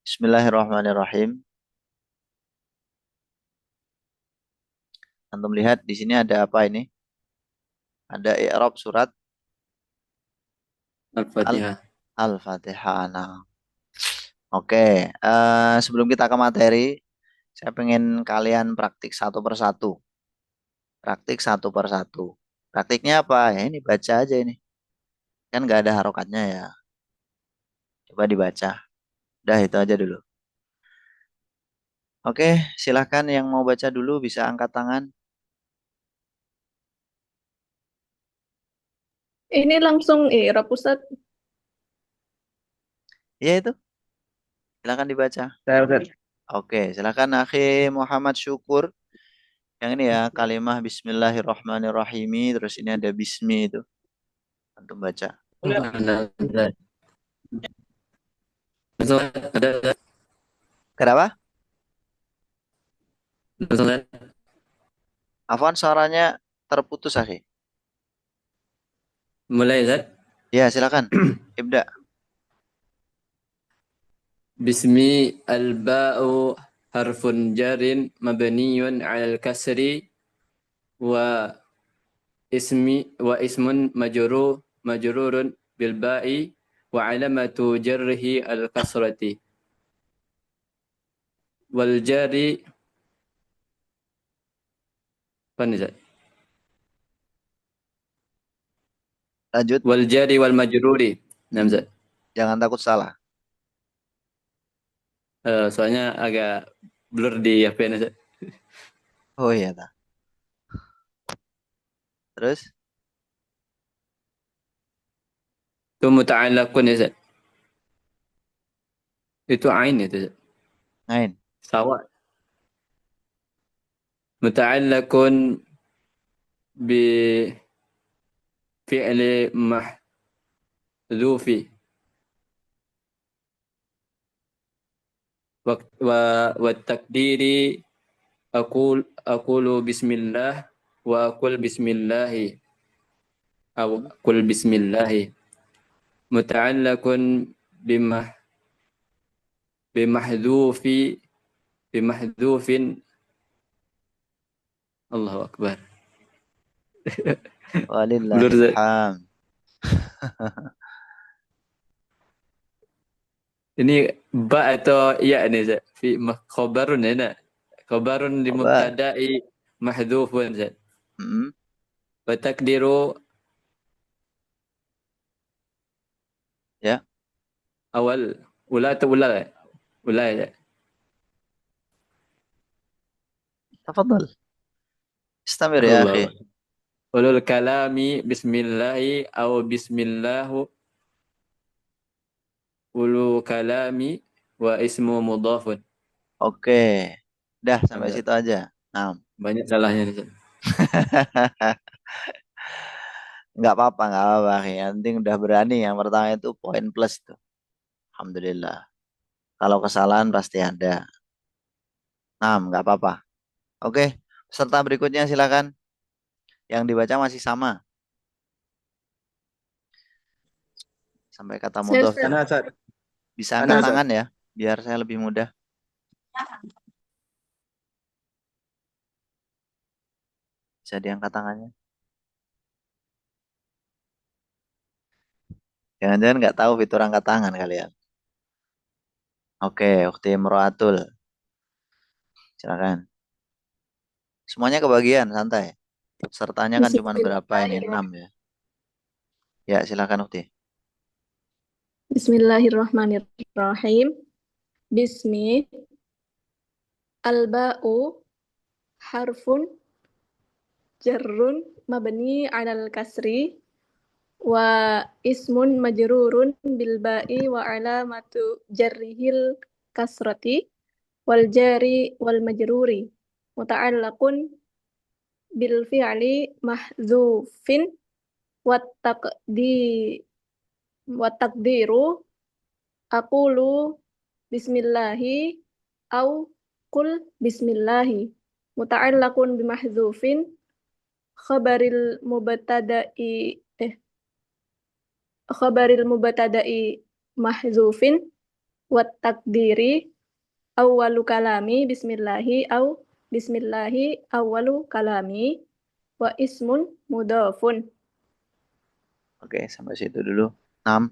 Bismillahirrahmanirrahim. Antum lihat di sini ada apa ini? Ada i'rab surat Al Al-Fatihah. Al-Fatihah. Nah, oke. Sebelum kita ke materi, saya pengen kalian praktik satu persatu. Praktik satu persatu. Praktiknya apa? Ya ini baca aja ini. Kan nggak ada harokatnya ya. Coba dibaca. Udah itu aja dulu. Oke, silahkan yang mau baca dulu bisa angkat tangan. Ini langsung Rap Ustaz. Iya itu, silahkan dibaca. Saya Ustaz. Oke, silahkan Akhi Muhammad Syukur. Yang ini ya, kalimah Bismillahirrahmanirrahim. Terus ini ada Bismi itu. Antum baca. Ada, Ustaz. Ustaz, ada, Ustaz. Kenapa? Ustaz. Afwan suaranya terputus, Akhi. Mulai, Ustaz. Ya, silakan. Ibda. Bismi al-ba'u harfun jarin mabniyun 'alal kasri wa ismun majrurun bil ba'i wa 'alamatu jarrihi al-kasrati wal jari apa Ustaz? Lanjut. Wal jari wal majruri. Nah, Ustaz. Jangan takut salah. Soalnya agak blur di HP ini, Ustaz. Oh iya, tak. Terus? Itu muta'allaqun ya, Ustaz. Itu ain itu, Ustaz. Ngain. Sawa. Muta'allaqun bi fi'li mahdhufi wa takdiri aqulu bismillah wa aqul bismillahi aw aqul bismillahi muta'allaqun bimah bimahdhufi bimahdhufin Allahu akbar. Blur, Ustaz. Walillahilham. Ini ba atau ya nih, Ustaz? Fi khabarun ya. Khabarun li Kabar. mubtada'i mahdhufun, Ustaz. Hmm. Wa takdiru Ya. awal ula atau ula ya? Ula ya. Tafadhal. Istamir ya, Allah. akhi. Ulul kalami bismillahi aw bismillahu ulu kalami wa ismu mudhafun. Oke. Dah sampai Nah, situ aja. Nah. banyak salahnya nih, Ustaz. Nggak apa-apa, akhi. Yang penting udah berani. Yang pertama itu poin plus tuh. Alhamdulillah. Kalau kesalahan pasti ada. Nah, nggak apa-apa. Oke. Peserta berikutnya silakan. Yang dibaca masih sama. Sampai kata Saya mudhof. Ustaz. Ana Ustaz. Bisa Ana angkat Ustaz. tangan ya. Biar saya lebih mudah. Bisa diangkat tangannya. Jangan-jangan nggak tahu fitur angkat tangan kalian. Oke, Ukti Imro'atul. Silakan. Semuanya kebagian, santai. Pesertanya kan cuma berapa ini? 6 ya. Ya, silakan Ukti. Bismillahirrahmanirrahim. Bismi al-ba'u harfun jarrun mabni 'alal kasri wa ismun majrurun bil ba'i wa alamatu jarrihil kasrati wal jari wal majruri muta'allaqun bil fi'li mahdzufin wat taqdi wat taqdiru aqulu bismillahi au qul bismillahi muta'allaqun bimahdzufin khabaril mubtada'i khabaril mubtada'i mahzufin Wat takdiri awwalu kalami bismillahi au bismillahi awwalu kalami wa ismun mudhafun. Oke, sampai situ dulu. 6.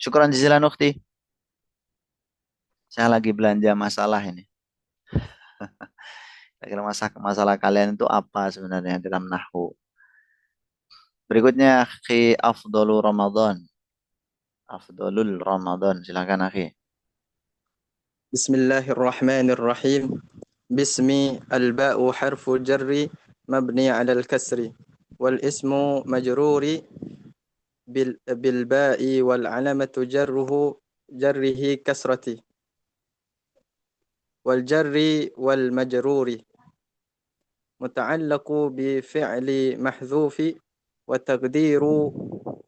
Syukran jazilan ukhti. Saya lagi belanja masalah ini. Kira-kira masalah kalian itu apa sebenarnya dalam nahwu? Berikutnya akhi Afdolul Ramadan. Afdolul Ramadan. Silakan akhi. بسم الله الرحمن الرحيم باسم الباء حرف جر مبني على الكسر والاسم مجرور بالباء والعلامة جره كسرة والجر والمجرور متعلق بفعل محذوف وتقدير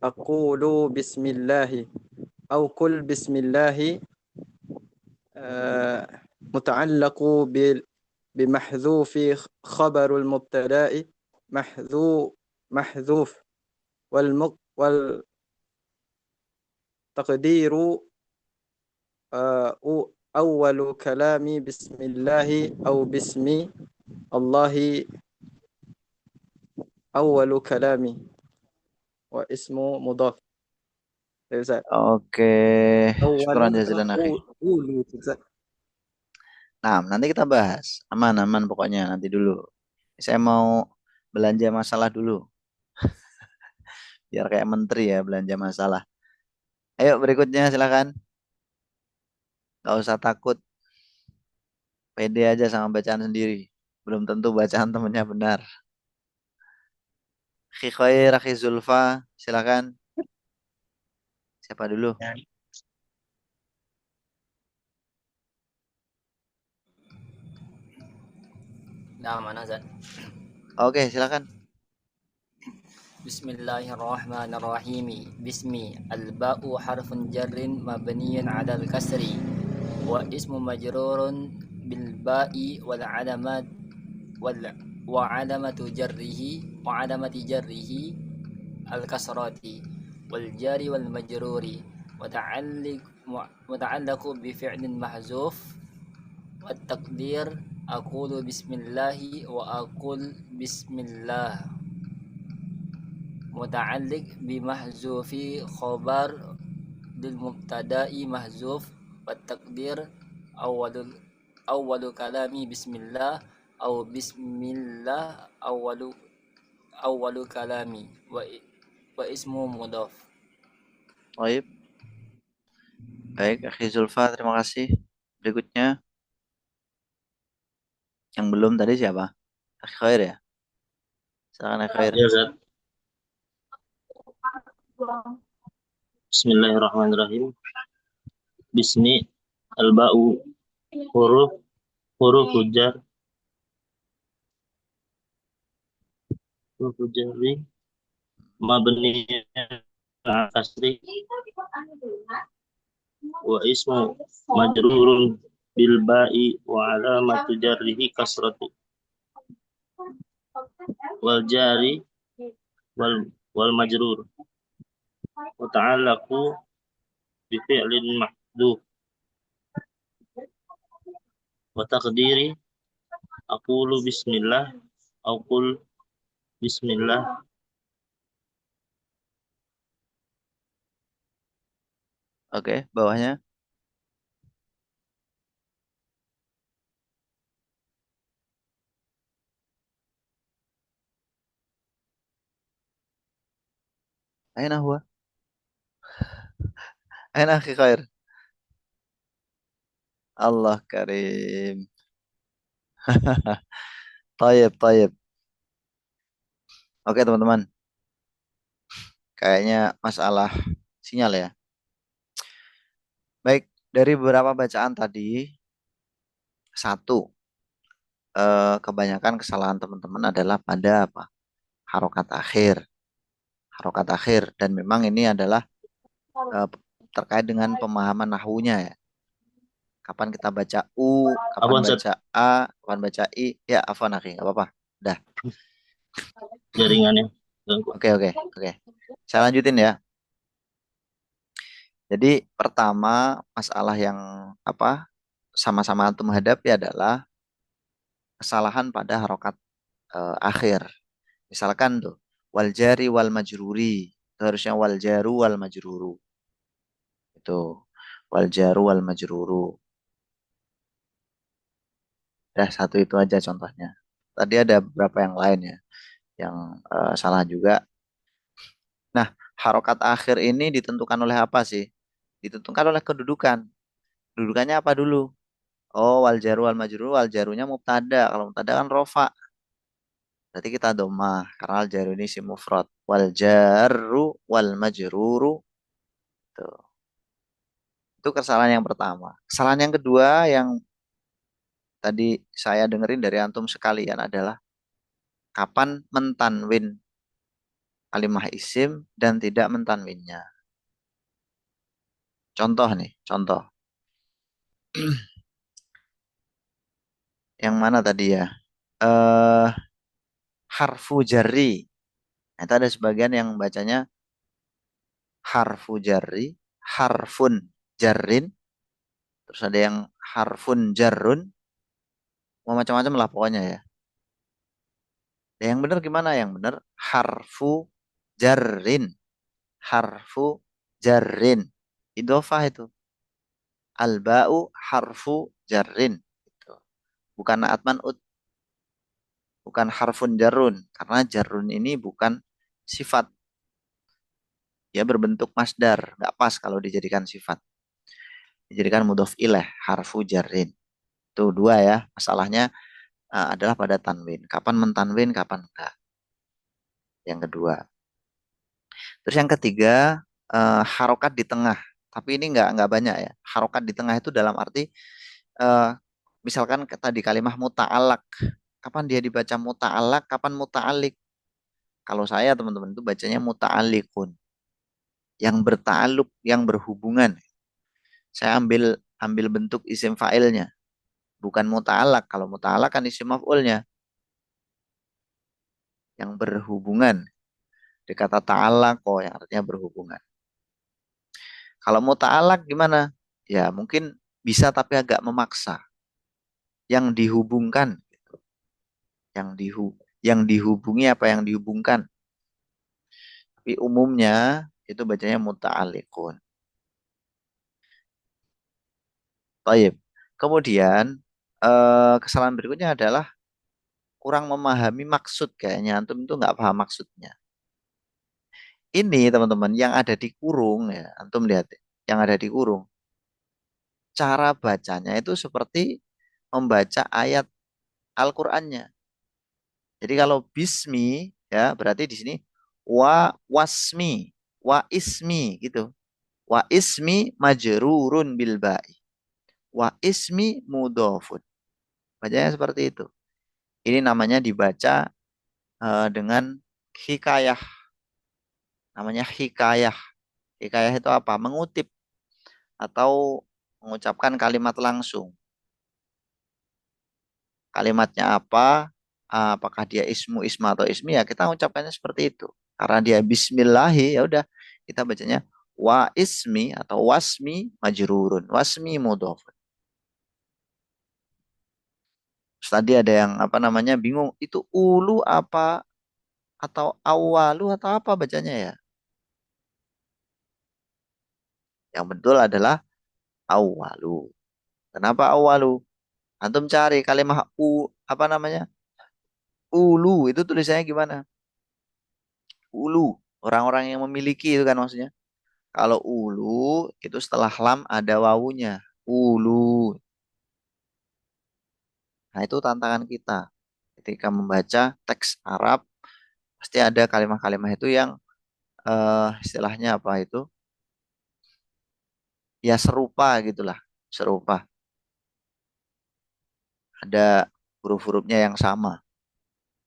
أقول بسم الله أو قل بسم الله متعلق بمحذوف خبر المبتدأ محذوف والتقدير أول كلامي بسم الله أو بسم الله أول كلامي واسم مضاف. Oke, syukran jazilan akhi. Nah, nanti kita bahas. Aman-aman pokoknya nanti dulu. Saya mau belanja masalah dulu. Biar kayak menteri ya belanja masalah. Ayo berikutnya silakan. Gak usah takut. Pede aja sama bacaan sendiri. Belum tentu bacaan temennya benar. Akhi Khair, Akhi Zulfa, silakan. Siapa dulu? Nah, mana Zat? Oke, silakan. Bismillahirrahmanirrahim. Bismi al-ba'u harfun jarrin mabniyun 'alal kasri wa ismu majrurun bil ba'i wal 'alamat wal wa 'alamati jarrihi al kasrati wal jari wal majruri muta'alliqu bi fi'lin mahzuf wa taqdir aqulu bismillahi wa aqul bismillah muta'alliq bi mahzufi khabar lil mubtada'i mahzuf wa taqdir awwalu kalami bismillah aw bismillah awwalu kalami wa ismu mudhaf. Baik. Baik, Akhi Zulfa, terima kasih. Berikutnya yang belum tadi siapa? Akhi Khair ya? Silakan Akhi Khair. Ya, Zat. Bismillahirrahmanirrahim. Bismi al-ba'u huruf jar mabni kasri wa ismu majrurun bil ba'i wa alamatu jarrihi kasratu wal jari wal majrur wa ta'allaqu bi fi'lin mahdhuf wa taqdiri aqulu bismillah au qul bismillah. Oke, bawahnya. Aina huwa? Aina Akhi Khair? Allah karim. Tayyib, tayyib. Oke teman-teman. Kayaknya masalah sinyal ya. Baik, dari beberapa bacaan tadi, satu, kebanyakan kesalahan teman-teman adalah pada apa? Harokat akhir. Harokat akhir. Dan memang ini adalah terkait dengan pemahaman nahunya ya. Kapan kita baca U, kapan Afwan, Ustaz. baca A, kapan baca I. Ya, afwan akhi, nggak apa-apa. Dah. Jaringannya ganggu. Oke. Saya lanjutin ya. Jadi pertama masalah yang apa sama-sama antum hadapi adalah kesalahan pada harokat akhir. Misalkan tuh wal jari wal majruri, itu harusnya wal jaru wal majruru. Itu wal jaru wal majruru. Dah satu itu aja contohnya. Tadi ada beberapa yang lain ya yang salah juga. Nah, harokat akhir ini ditentukan oleh apa sih? Ditentukan oleh kedudukan. Kedudukannya apa dulu? Oh, wal jaru wal majruru, wal jarunya mubtada. Kalau mubtada kan rofa. Berarti kita domah karena al jaru ini isim mufrad. Wal jaru wal majruru. Tuh. Itu kesalahan yang pertama. Kesalahan yang kedua yang tadi saya dengerin dari antum sekalian adalah kapan mentanwin kalimah isim dan tidak mentanwinnya. Contoh nih, contoh. Yang mana tadi ya? Eh harfu jarri. Nah, itu ada sebagian yang bacanya harfu jarri, harfun jarrin, terus ada yang harfun jarrun, mau macam-macam lah pokoknya ya. Yang benar gimana? Yang benar harfu jarrin, harfu jarrin. Idofah itu. Al-ba'u harfu jarrin. Gitu. Bukan atman ut, bukan harfun jarrun. Karena jarrun ini bukan sifat. Dia berbentuk masdar. Nggak pas kalau dijadikan sifat. Dijadikan mudhof ilaih, harfu jarrin. Itu dua ya. Masalahnya adalah pada tanwin. Kapan mentanwin, kapan enggak. Yang kedua. Terus yang ketiga, harokat di tengah. Tapi ini nggak banyak ya. Harokat di tengah itu dalam arti eh, misalkan tadi kalimah muta'alak. Kapan dia dibaca muta'alak, kapan muta'alik. Kalau saya teman-teman itu bacanya muta'alikun. Yang berta'aluk, yang berhubungan. Saya ambil ambil bentuk isim fa'ilnya. Bukan muta'alak. Kalau muta'alak kan isim maf'ulnya. Yang berhubungan. Di kata ta'alako yang artinya berhubungan. Kalau muta'alak gimana? Ya mungkin bisa tapi agak memaksa. Yang dihubungkan. Yang yang dihubungi apa yang dihubungkan. Tapi umumnya itu bacanya muta'alikun. Taib. Kemudian kesalahan berikutnya adalah kurang memahami maksud kayaknya. Antum itu nggak paham maksudnya. Ini teman-teman yang ada di kurung ya. Antum lihat ya, yang ada di kurung. Cara bacanya itu seperti membaca ayat Al-Qur'annya. Jadi kalau bismi ya berarti di sini wa wasmi, wa ismi gitu. Wa ismi majrurun bil ba'i. Wa ismi mudhafun. Bacanya seperti itu. Ini namanya dibaca dengan hikayah. Namanya hikayah. Hikayah itu apa? Mengutip atau mengucapkan kalimat langsung. Kalimatnya apa? Apakah dia ismu, isma atau ismi ya kita mengucapkannya seperti itu. Karena dia bismillahi ya udah kita bacanya wa ismi atau wasmi majrurun, wasmi mudhafun. Terus tadi ada yang apa namanya bingung itu ulu apa atau awalu atau apa bacanya ya? Yang betul adalah awalu. Kenapa awalu? Antum cari kalimat apa namanya? Ulu itu tulisannya gimana? Ulu. Orang-orang yang memiliki itu kan maksudnya. Kalau ulu itu setelah lam ada wawunya. Ulu. Nah itu tantangan kita. Ketika membaca teks Arab pasti ada kalimat-kalimat itu yang istilahnya apa itu? Ya serupa gitulah. Serupa. Ada huruf-hurufnya yang sama.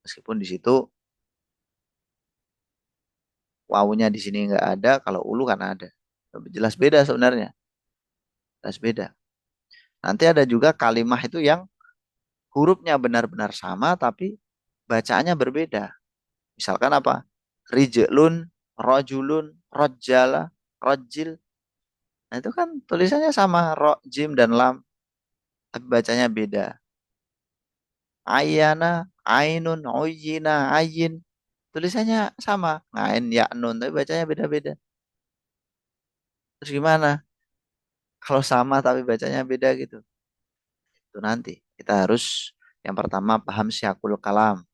Meskipun di situ wawunya di sini nggak ada, kalau ulu kan ada. Jelas beda sebenarnya. Jelas beda. Nanti ada juga kalimat itu yang hurufnya benar-benar sama tapi bacaannya berbeda. Misalkan apa? Rijlun, rojulun, rojala, rojil. Nah itu kan tulisannya sama ro, jim dan lam, tapi bacanya beda. Ayana, ainun, uyina, ayin. Tulisannya sama, ngain, ya, nun, tapi bacanya beda-beda. Terus gimana? Kalau sama tapi bacanya beda gitu. Itu nanti kita harus yang pertama paham syakul kalam.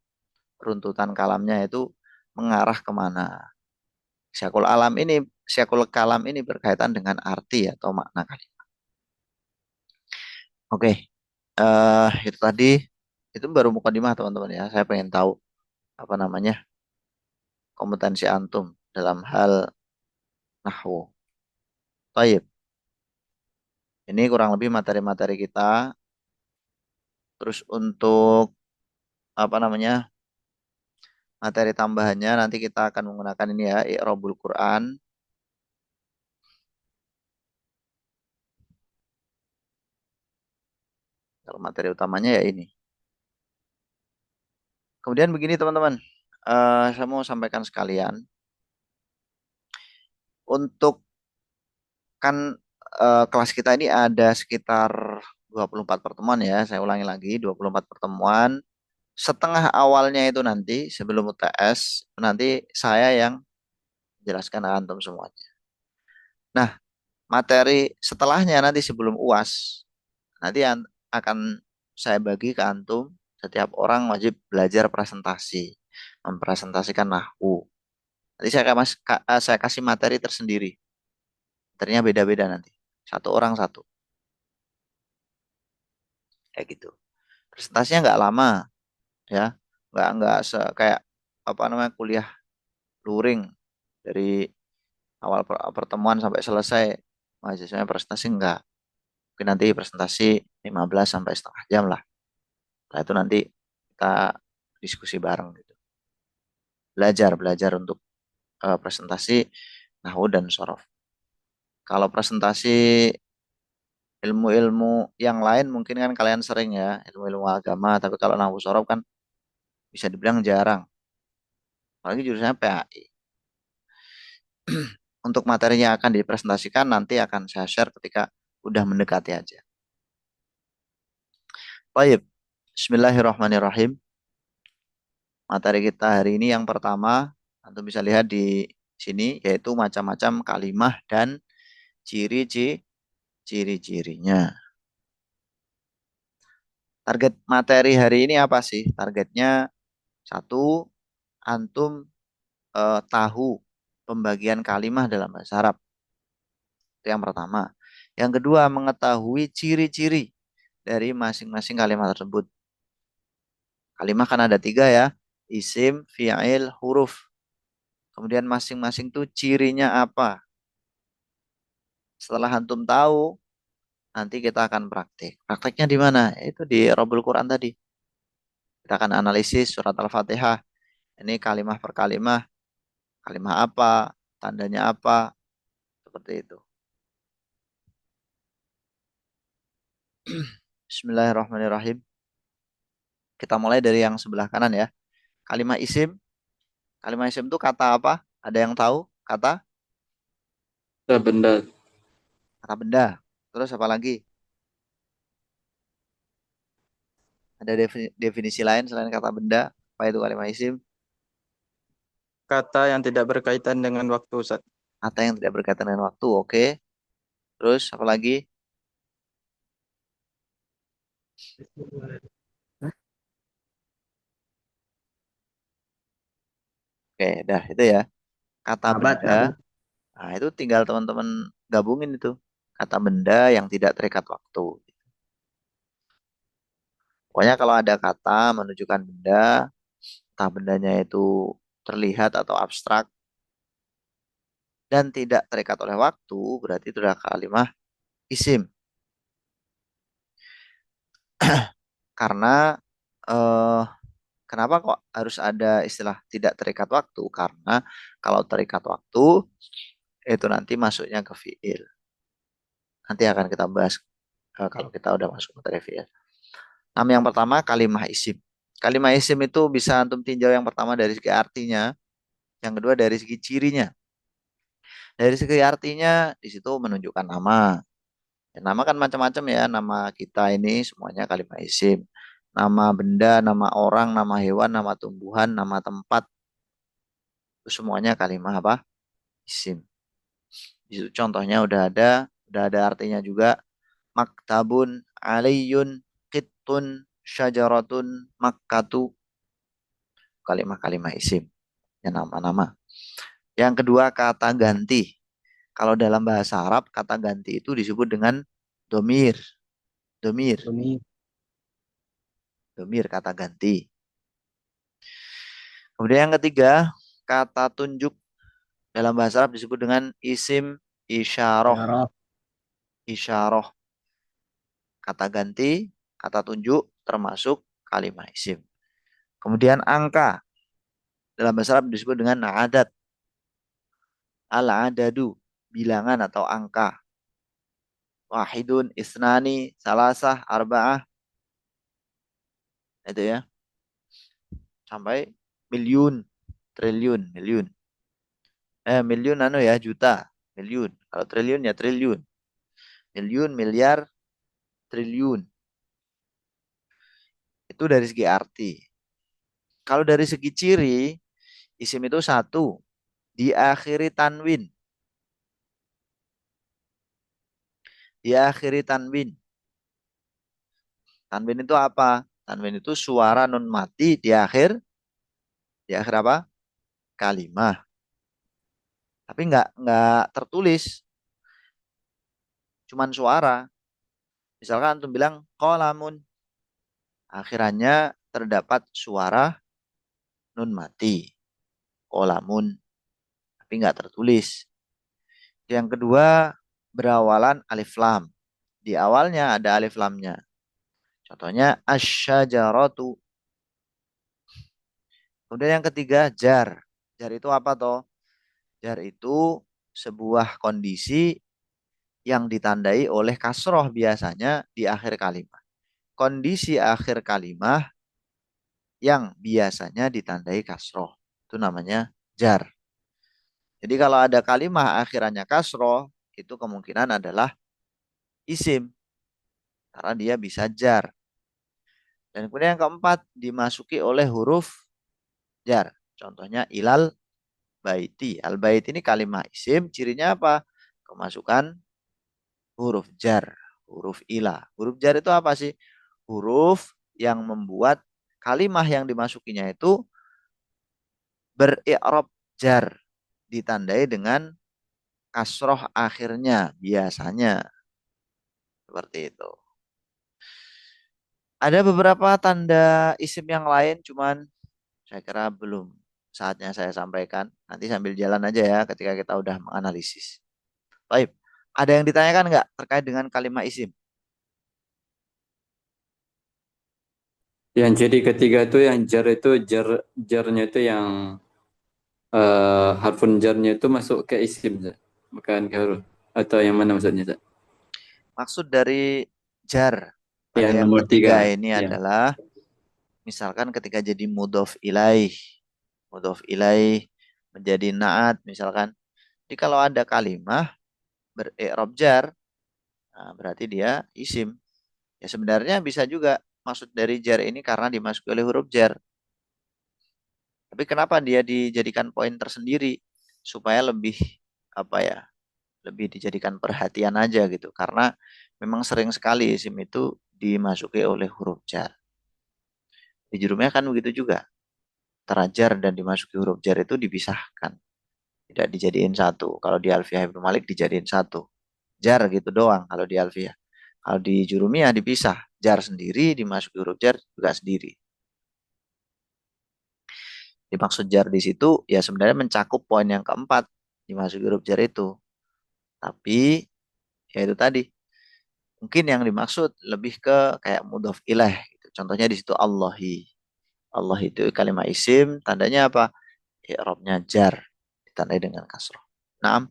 Runtutan kalamnya itu mengarah kemana. Syakul alam ini, syakul kalam ini berkaitan dengan arti atau makna kalimat. Oke, itu tadi itu baru mukadimah teman-teman ya. Saya pengen tahu apa namanya kompetensi antum dalam hal nahwu. Taib. Ini kurang lebih materi-materi kita. Terus untuk apa namanya materi tambahannya nanti kita akan menggunakan ini ya, I'rabul Quran. Kalau materi utamanya ya ini. Kemudian begini teman-teman, saya mau sampaikan sekalian, untuk kan kelas kita ini ada sekitar 24 pertemuan ya, saya ulangi lagi 24 pertemuan. Setengah awalnya itu nanti sebelum UTS, nanti saya yang jelaskan ke antum semuanya. Nah, materi setelahnya nanti sebelum UAS, nanti akan saya bagi ke antum, setiap orang wajib belajar presentasi, mempresentasikan nahwu. Nanti saya kasih materi tersendiri. Materinya beda-beda nanti. Satu orang satu. Kayak gitu. Presentasinya nggak lama ya. Kayak apa namanya kuliah luring dari awal pertemuan sampai selesai mahasiswanya presentasi enggak. Mungkin nanti presentasi 15 sampai setengah jam lah. Nah, itu nanti kita diskusi bareng gitu. Belajar untuk presentasi nahwu dan sorof. Kalau presentasi ilmu-ilmu yang lain mungkin kan kalian sering ya, ilmu-ilmu agama, tapi kalau nahwu sorof kan bisa dibilang jarang. Apalagi jurusannya PAI. Untuk materinya akan dipresentasikan nanti akan saya share ketika udah mendekati aja. Baik, Bismillahirrahmanirrahim. Materi kita hari ini yang pertama, Anda bisa lihat di sini, yaitu macam-macam kalimah dan ciri-cirinya. Target materi hari ini apa sih? Targetnya satu, antum tahu pembagian kalimah dalam bahasa Arab. Itu yang pertama. Yang kedua, mengetahui ciri-ciri dari masing-masing kalimat tersebut. Kalimah kan ada tiga ya, isim, fi'il, huruf. Kemudian masing-masing tuh cirinya apa. Setelah antum tahu, nanti kita akan praktik. Prakteknya di mana? Itu di Robul Quran tadi. Kita akan analisis surat Al-Fatihah. Ini kalimah per kalimah. Kalimah apa, tandanya apa, seperti itu. Bismillahirrahmanirrahim. Kita mulai dari yang sebelah kanan ya. Kalimah isim. Kalimah isim itu kata apa? Ada yang tahu? Kata? Benda. Kata benda. Terus apa lagi? Ada definisi lain selain kata benda? Apa itu kalimah isim? Kata yang tidak berkaitan dengan waktu, Ustaz. Kata yang tidak berkaitan dengan waktu. Oke. Terus apa lagi? Oke, dah itu ya. Kata benda. Nah, itu tinggal teman-teman gabungin itu. Kata benda yang tidak terikat waktu. Pokoknya kalau ada kata menunjukkan benda, entah bendanya itu terlihat atau abstrak, dan tidak terikat oleh waktu, berarti itu adalah kalimah isim. Karena eh, kenapa kok harus ada istilah tidak terikat waktu? Karena kalau terikat waktu, itu nanti masuknya ke fiil. Nanti akan kita bahas kalau kita udah masuk materi fiil. Nama yang pertama kalimah isim. Kalimah isim itu bisa antum tinjau yang pertama dari segi artinya, yang kedua dari segi cirinya. Dari segi artinya di situ menunjukkan nama. Ya, nama kan macam-macam ya. Nama kita ini semuanya kalimat isim. Nama benda, nama orang, nama hewan, nama tumbuhan, nama tempat. Itu semuanya kalimat apa? Isim. Di situ contohnya udah ada artinya juga. Maktabun, aliyun, qittun, syajaratun, makkatu. Kalimat-kalimat isim. Ya nama-nama. Yang kedua kata ganti. Kalau dalam bahasa Arab kata ganti itu disebut dengan domir. Domir. Domir kata ganti. Kemudian yang ketiga kata tunjuk. Dalam bahasa Arab disebut dengan isim isyarah. Isyarah. Kata ganti, kata tunjuk termasuk kalimat isim. Kemudian angka. Dalam bahasa Arab disebut dengan adat. Al-adadu. Bilangan atau angka. Wahidun, isnani, salasah, arba'ah. Itu ya. Sampai miliun, triliun, miliun. Miliun ya, juta. Miliun. Kalau triliun ya triliun. Miliun, miliar, triliun. Itu dari segi arti. Kalau dari segi ciri, isim itu satu, diakhiri tanwin. Diakhiri tanwin. Tanwin itu apa? Tanwin itu suara nun mati di akhir apa? Kalimah. Tapi nggak tertulis, cuman suara. Misalkan antum bilang qalamun, akhirannya terdapat suara nun mati. Qalamun, tapi nggak tertulis. Yang kedua, berawalan alif lam. Di awalnya ada alif lamnya. Contohnya asyajaratu. Kemudian yang ketiga, jar. Jar itu apa toh? Jar itu sebuah kondisi yang ditandai oleh kasroh biasanya di akhir kalimat. Kondisi akhir kalimat yang biasanya ditandai kasroh. Itu namanya jar. Jadi kalau ada kalimat akhirannya kasroh, itu kemungkinan adalah isim. Karena dia bisa jar. Dan kemudian yang keempat, dimasuki oleh huruf jar. Contohnya ilal baiti. Al bait ini kalimat isim, cirinya apa? Kemasukan huruf jar, huruf ilah. Huruf jar itu apa sih? Huruf yang membuat kalimat yang dimasukinya itu beri'rab jar, ditandai dengan kasroh akhirnya biasanya. Seperti itu. Ada beberapa tanda isim yang lain, cuman saya kira belum saatnya saya sampaikan. Nanti sambil jalan aja ya ketika kita udah menganalisis. Baik, ada yang ditanyakan nggak terkait dengan kalimat isim? Yang ciri ketiga itu yang jar itu jarnya itu yang harfun jarnya itu masuk ke isim, Zat. Bukan ke huruf. Atau yang mana maksudnya, Zat? Maksud dari jar pada Yang yang nomor ketiga 3. ini Ya. adalah misalkan ketika jadi mudhof ilaih menjadi naat misalkan. Jadi kalau ada kalimat beri'rab jar, nah berarti dia isim. Ya sebenarnya bisa juga maksud dari jar ini karena dimasuki oleh huruf jar. Tapi kenapa dia dijadikan poin tersendiri supaya lebih apa ya? Lebih dijadikan perhatian aja gitu. Karena memang sering sekali isim itu dimasuki oleh huruf jar. Di jurumnya kan begitu juga. Terajar dan dimasuki huruf jar itu dipisahkan. Tidak dijadiin satu. Kalau di Alfiyah Ibnu Malik dijadiin satu. Jar gitu doang kalau di Alfiyah. Kalau di Jurumiyah dipisah. Jar sendiri, dimasuki huruf jar juga sendiri. Dimaksud jar di situ ya sebenarnya mencakup poin yang keempat. Dimasuki huruf jar itu. Tapi ya itu tadi. Mungkin yang dimaksud lebih ke kayak mudhof ilaih. Gitu. Contohnya di situ Allahi. Allah itu kalimat isim. Tandanya apa? I'rabnya jar. Ditandai dengan kasroh. Naam.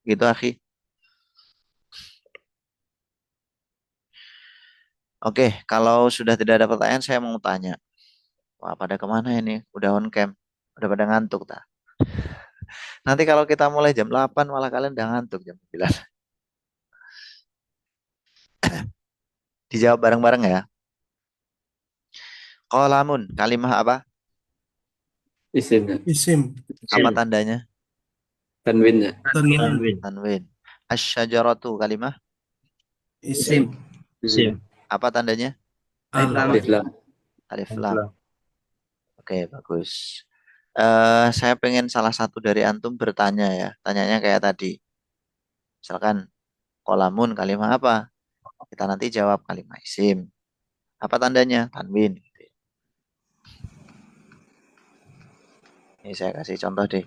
Gitu akhi. Oke, kalau sudah tidak ada pertanyaan, saya mau tanya. Wah, pada kemana ini? Udah on cam. Udah pada ngantuk, tak? Nanti kalau kita mulai jam 8 malah kalian udah ngantuk jam 9. Dijawab bareng-bareng ya. Qalamun, kalimah apa? Isim ya. Isim. Apa Isim. tandanya? Tanwin ya. Tanwin. Tanwin. Tanwin. Asyajaratu, kalimah Isim. Isim. apa tandanya? Al. Alif lam. Alif Alif lam. lam. Oke, bagus. Saya pengen salah satu dari antum bertanya ya. Tanyanya kayak tadi. Misalkan kolamun kalimah apa? Kita nanti jawab kalimah isim. Apa tandanya? Tanwin. Ini saya kasih contoh deh.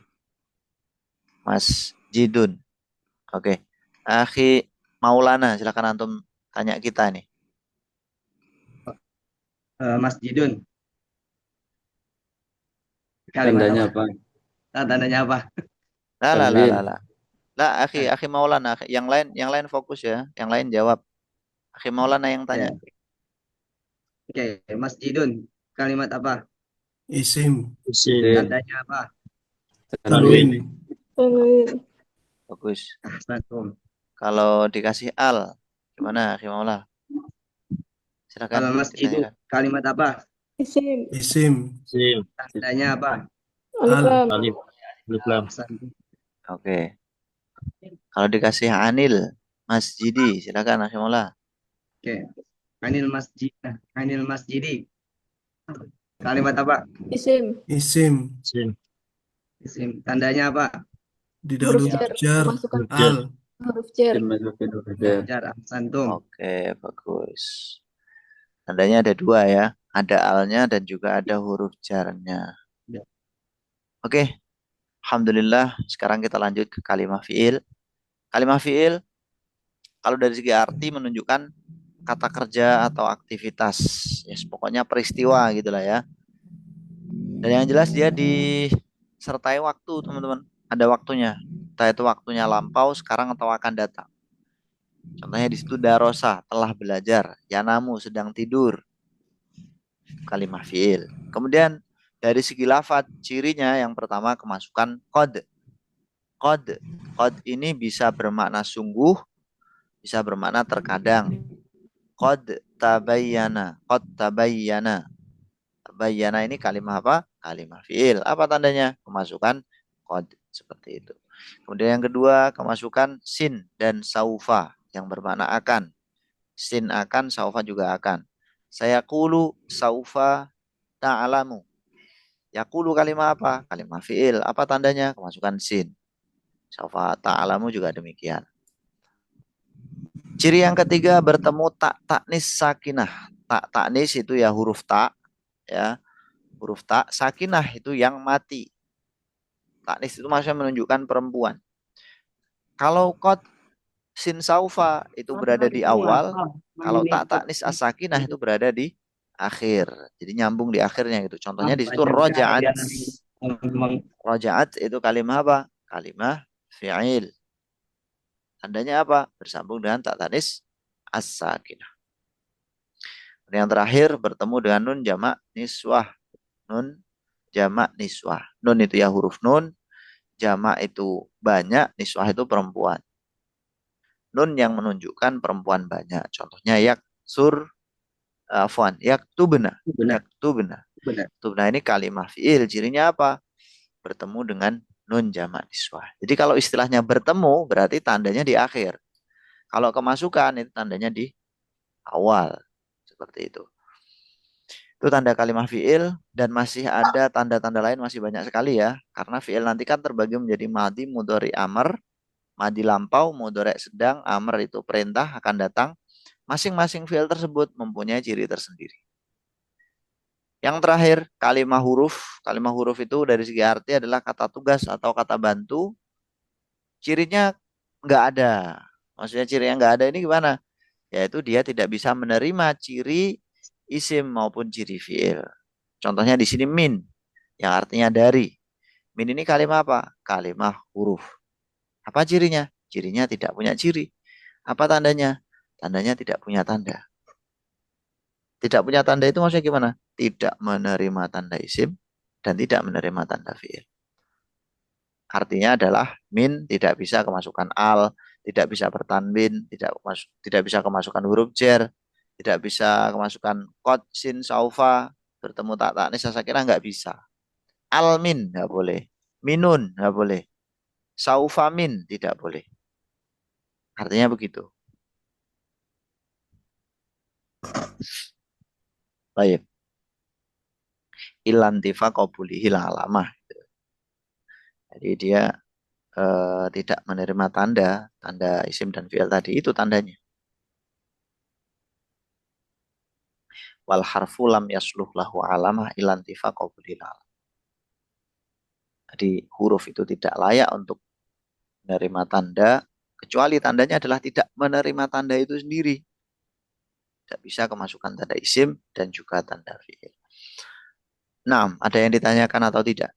Mas Jidun. Oke. Akhi Maulana, silakan antum tanya kita nih. Mas Jidun, kalimat Tandanya apa? apa? Tandanya apa? Lah lah lah Tanwin. lah lah. Lah, akhi Maulana, yang lain fokus ya, yang lain jawab. Akhi Maulana yang tanya. Oke, Mas Jidun, kalimat apa? Isim. Isim. Isim. Tandanya apa? Tanwin. Tanwin. Bagus. Ahsantum. Kalau dikasih al, gimana akhi Maula? Silakan Kalau Mas Jidun, ditanyakan. kalimat apa? Isim. Isim. Isim. Tandanya apa? Alif Al. lam. Alif. Alif lam. Ahsantum. Oke. Kalau dikasih anil, masjidi, silakan akhi Maula. Oke, Anil Masjidi, kalimat apa? Isim. Isim. Isim. Isim. Tandanya apa? Di Huruf dalam jar. jar. Masukkan Al. huruf jar. Dimasukin huruf jar. Jar. Ahsantum. Oke, bagus. Tandanya ada dua ya. Ada alnya dan juga ada huruf jarnya. Ya. Oke. Alhamdulillah. Sekarang kita lanjut ke kalimah fiil. Kalimah fiil, kalau dari segi arti menunjukkan kata kerja atau aktivitas. Yes, pokoknya peristiwa gitulah ya. Dan yang jelas dia disertai waktu, teman-teman. Ada waktunya. Entah itu waktunya lampau, sekarang atau akan datang. Contohnya di situ darosa, telah belajar. Yanamu, sedang tidur. Kalimah fiil. Kemudian dari segi lafadz, cirinya yang pertama kemasukan qad. Qad. Qad ini bisa bermakna sungguh, bisa bermakna terkadang. Qad tabayyana. Qad tabayyana. Tabayyana ini kalimah apa? Kalimah fiil. Apa tandanya? Kemasukan qad. Seperti itu. Kemudian yang kedua, kemasukan sin dan saufa yang bermakna akan. Sin akan, saufa juga akan. Saya kulu saufa ta'alamu. Yakulu kalimah apa? Kalimah fiil. Apa tandanya? Kemasukan sin. Saufa ta'alamu juga demikian. Ciri yang ketiga, bertemu tak taknis sakinah. Tak taknis itu ya huruf tak, ya. Huruf tak, sakinah itu yang mati. Taknis itu maksudnya menunjukkan perempuan. Kalau qad sin saufa itu berada di awal, kalau tak taknis as-sakinah itu berada di akhir. Jadi nyambung di akhirnya gitu. Contohnya di situ rojaat. Rojaat itu kalimah apa? Kalimah fi'il. Tandanya apa? Bersambung dengan tak taknis as-sakinah. Yang terakhir bertemu dengan nun jamak niswah. Nun jamak niswah. Nun itu ya huruf nun, jamak itu banyak, niswah itu perempuan. Nun yang menunjukkan perempuan banyak. Contohnya yaktubna. Benar. Yaktubna. Benar. Yaktubna ini kalimah fi'il. Cirinya apa? Bertemu dengan nun jamak niswah. Jadi kalau istilahnya bertemu berarti tandanya di akhir. Kalau kemasukan itu tandanya di awal. Seperti itu. Itu tanda kalimah fi'il dan masih ada tanda-tanda lain masih banyak sekali ya. Karena fi'il nanti kan terbagi menjadi madi, mudhari, amr. Madi lampau, mudhari sedang, amr itu perintah akan datang. Masing-masing fi'il tersebut mempunyai ciri tersendiri. Yang terakhir, kalimah huruf. Kalimah huruf itu dari segi arti adalah kata tugas atau kata bantu. Cirinya nggak ada. Maksudnya ciri yang nggak ada ini gimana? Yaitu dia tidak bisa menerima ciri isim maupun ciri fi'il. Contohnya di sini min, yang artinya dari. Min ini kalimah apa? Kalimah huruf. Apa cirinya? Cirinya tidak punya ciri. Apa tandanya? Tandanya tidak punya tanda. Tidak punya tanda itu maksudnya gimana? Tidak menerima tanda isim dan tidak menerima tanda fi'il. Artinya adalah min tidak bisa kemasukan al, tidak bisa bertanwin, tidak bisa kemasukan huruf jar, tidak bisa kemasukan qad, sin, saufa, bertemu tak taknis, saya kira nggak bisa. Al min nggak boleh, minun nggak boleh, saufa min tidak boleh. Artinya begitu. Baik. Ilantifa qabulihil alamah. Jadi dia tidak menerima tanda isim dan fi'il tadi, itu tandanya. Wal harfu lam yasluh lahu alamah ilantifa qabulihil alamah. Jadi huruf itu tidak layak untuk menerima tanda, kecuali tandanya adalah tidak menerima tanda itu sendiri. Tidak bisa kemasukan tanda isim dan juga tanda fi'il. Nah, ada yang ditanyakan atau tidak?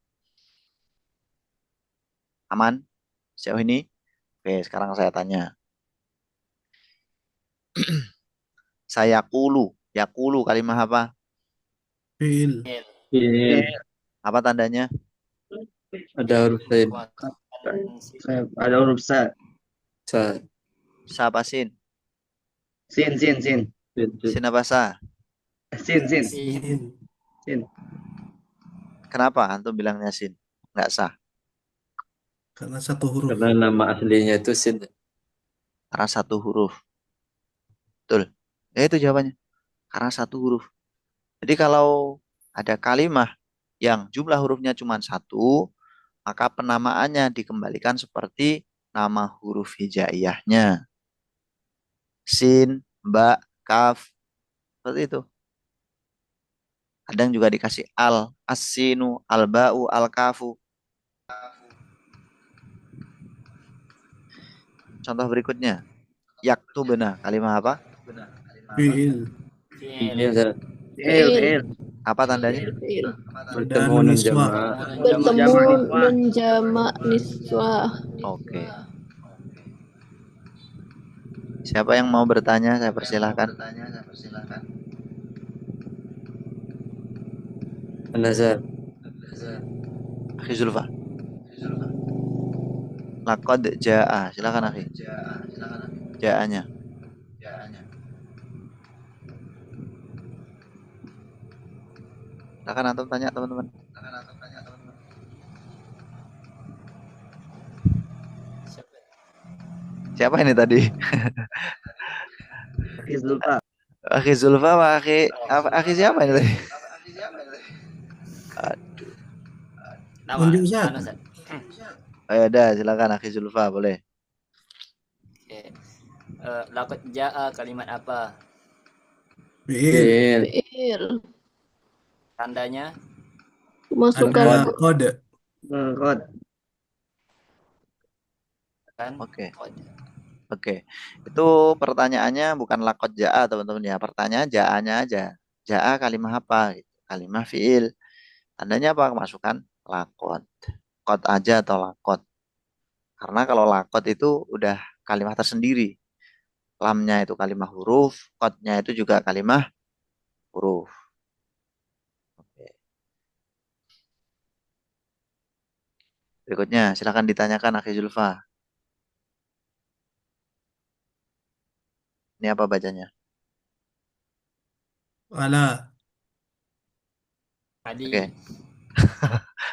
Aman? Sejauh ini? Oke, sekarang saya tanya. Saya kulu. Yakulu kalimat apa? Fiil. Fiil. Apa tandanya? Ada huruf lain. Ada huruf sa. Sa. Sa apa sin? Sin. Sin apa sa? Sin. Sin. Kenapa antum bilangnya sin? Nggak sah. Karena satu huruf. Karena nama aslinya itu sin. Karena satu huruf. Betul. Ya itu jawabannya. Karena satu huruf. Jadi kalau ada kalimat yang jumlah hurufnya cuma satu, maka penamaannya dikembalikan seperti nama huruf hijaiyahnya. Sin, ba, kaf. Seperti itu. Kadang juga dikasih al, as-sinu, al-ba'u, al-kafu. Contoh berikutnya. Yaktubna, kalimat apa? Fiil. Iya, Sa. Fiil. Apa tandanya? Fiil. Bertemu Dan nun niswa. jamaah. Bertemu nun jamak niswa. Oke. Siapa yang mau bertanya? Saya persilahkan. An-Nazar. Akhi Zulfa. Laqad ja'a. Silakan akhi. Ja'anya. Silakan antum tanya teman-teman. Siapa ini tadi? Zulfa. Akhi Zulfa apa akhi siapa ini tadi? Aduh. Nama, Tunjuk, Ustaz. anu, Ustaz. Ayo dah, silakan akhi Zulfa boleh. Oke. Laqad jaa kalimat apa? Fiil. Fiil. Fiil. Tandanya? Masukkan Ada kode. Qad. Kan? Oke. Qad. Oke. Itu pertanyaannya bukan laqad ja'a teman-teman ya. Pertanyaan ja'anya aja. Ja'a kalimat apa? Gitu. Kalimat fiil. Tandanya apa? Masukkan laqad. Qad aja atau laqad. Karena kalau laqad itu udah kalimat tersendiri. Lamnya itu kalimat huruf, qadnya itu juga kalimat huruf. Oke. Berikutnya, silakan ditanyakan akhi Zulfa. Ini apa bacanya? Ala. Ali. Oke.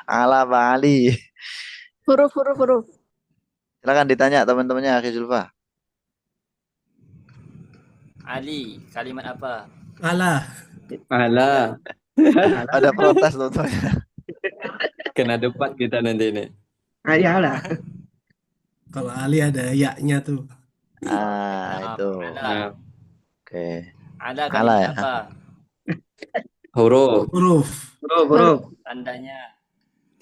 Ala Pak Ali. huruf. Silakan ditanya teman-temannya akhi Zulfa. Ali, kalimat apa? Ala. Alah. Ada protes teman-teman. Kena debat kita nanti ini. Ayalah. Kalau Ali ada ya-nya tuh. Ah, itu. Ala. Nah, Oke. Ala Ala kalimat ya. apa? huruf. Huruf. Huruf. Tandanya?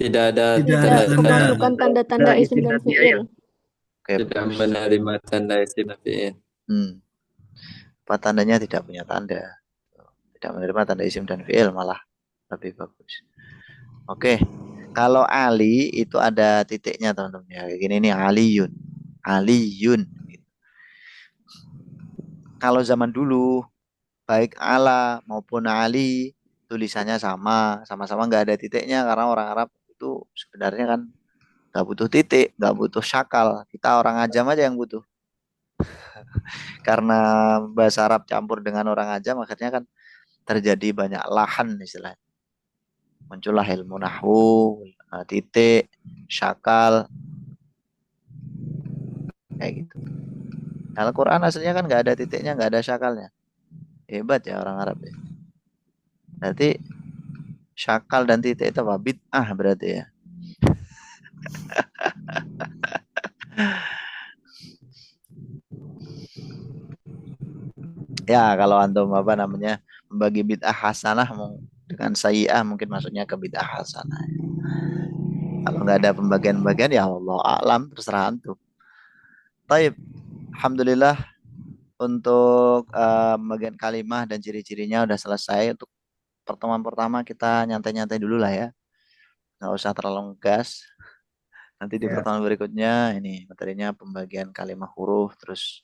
Tidak ada Tidak Tidak ada tanda. memasukkan tanda-tanda isim dan fiil. Oke, tidak bagus. menerima tanda isim dan fiil. Apa tandanya tidak punya tanda. Tidak menerima tanda isim dan fiil malah lebih bagus. Oke. Kalau Ali itu ada titiknya teman-teman ya. Kayak gini nih Aliyun. Aliyun. Gitu. Kalau zaman dulu baik Ala maupun Ali tulisannya sama-sama nggak ada titiknya karena orang Arab itu sebenarnya kan Nggak butuh titik, nggak butuh syakal. Kita orang ajam aja yang butuh. Karena bahasa Arab campur dengan orang ajam, akhirnya kan terjadi banyak lahan istilahnya. Muncullah ilmu nahwu, titik, syakal, kayak gitu. Al-Quran aslinya kan nggak ada titiknya, nggak ada syakalnya. Hebat ya orang Arab ya. Berarti syakal dan titik itu apa? Bid'ah berarti ya. Ya kalau antum apa namanya membagi bid'ah hasanah dengan sayyi'ah mungkin maksudnya ke bid'ah hasanah. Kalau nggak ada pembagian-pembagian ya Allah a'lam, terserah antum. Taib, alhamdulillah untuk bagian kalimah dan ciri-cirinya udah selesai. Untuk pertemuan pertama kita nyantai-nyantai dulu lah ya. Nggak usah terlalu ngegas. Nanti di pertemuan berikutnya ini materinya pembagian kalimah huruf, terus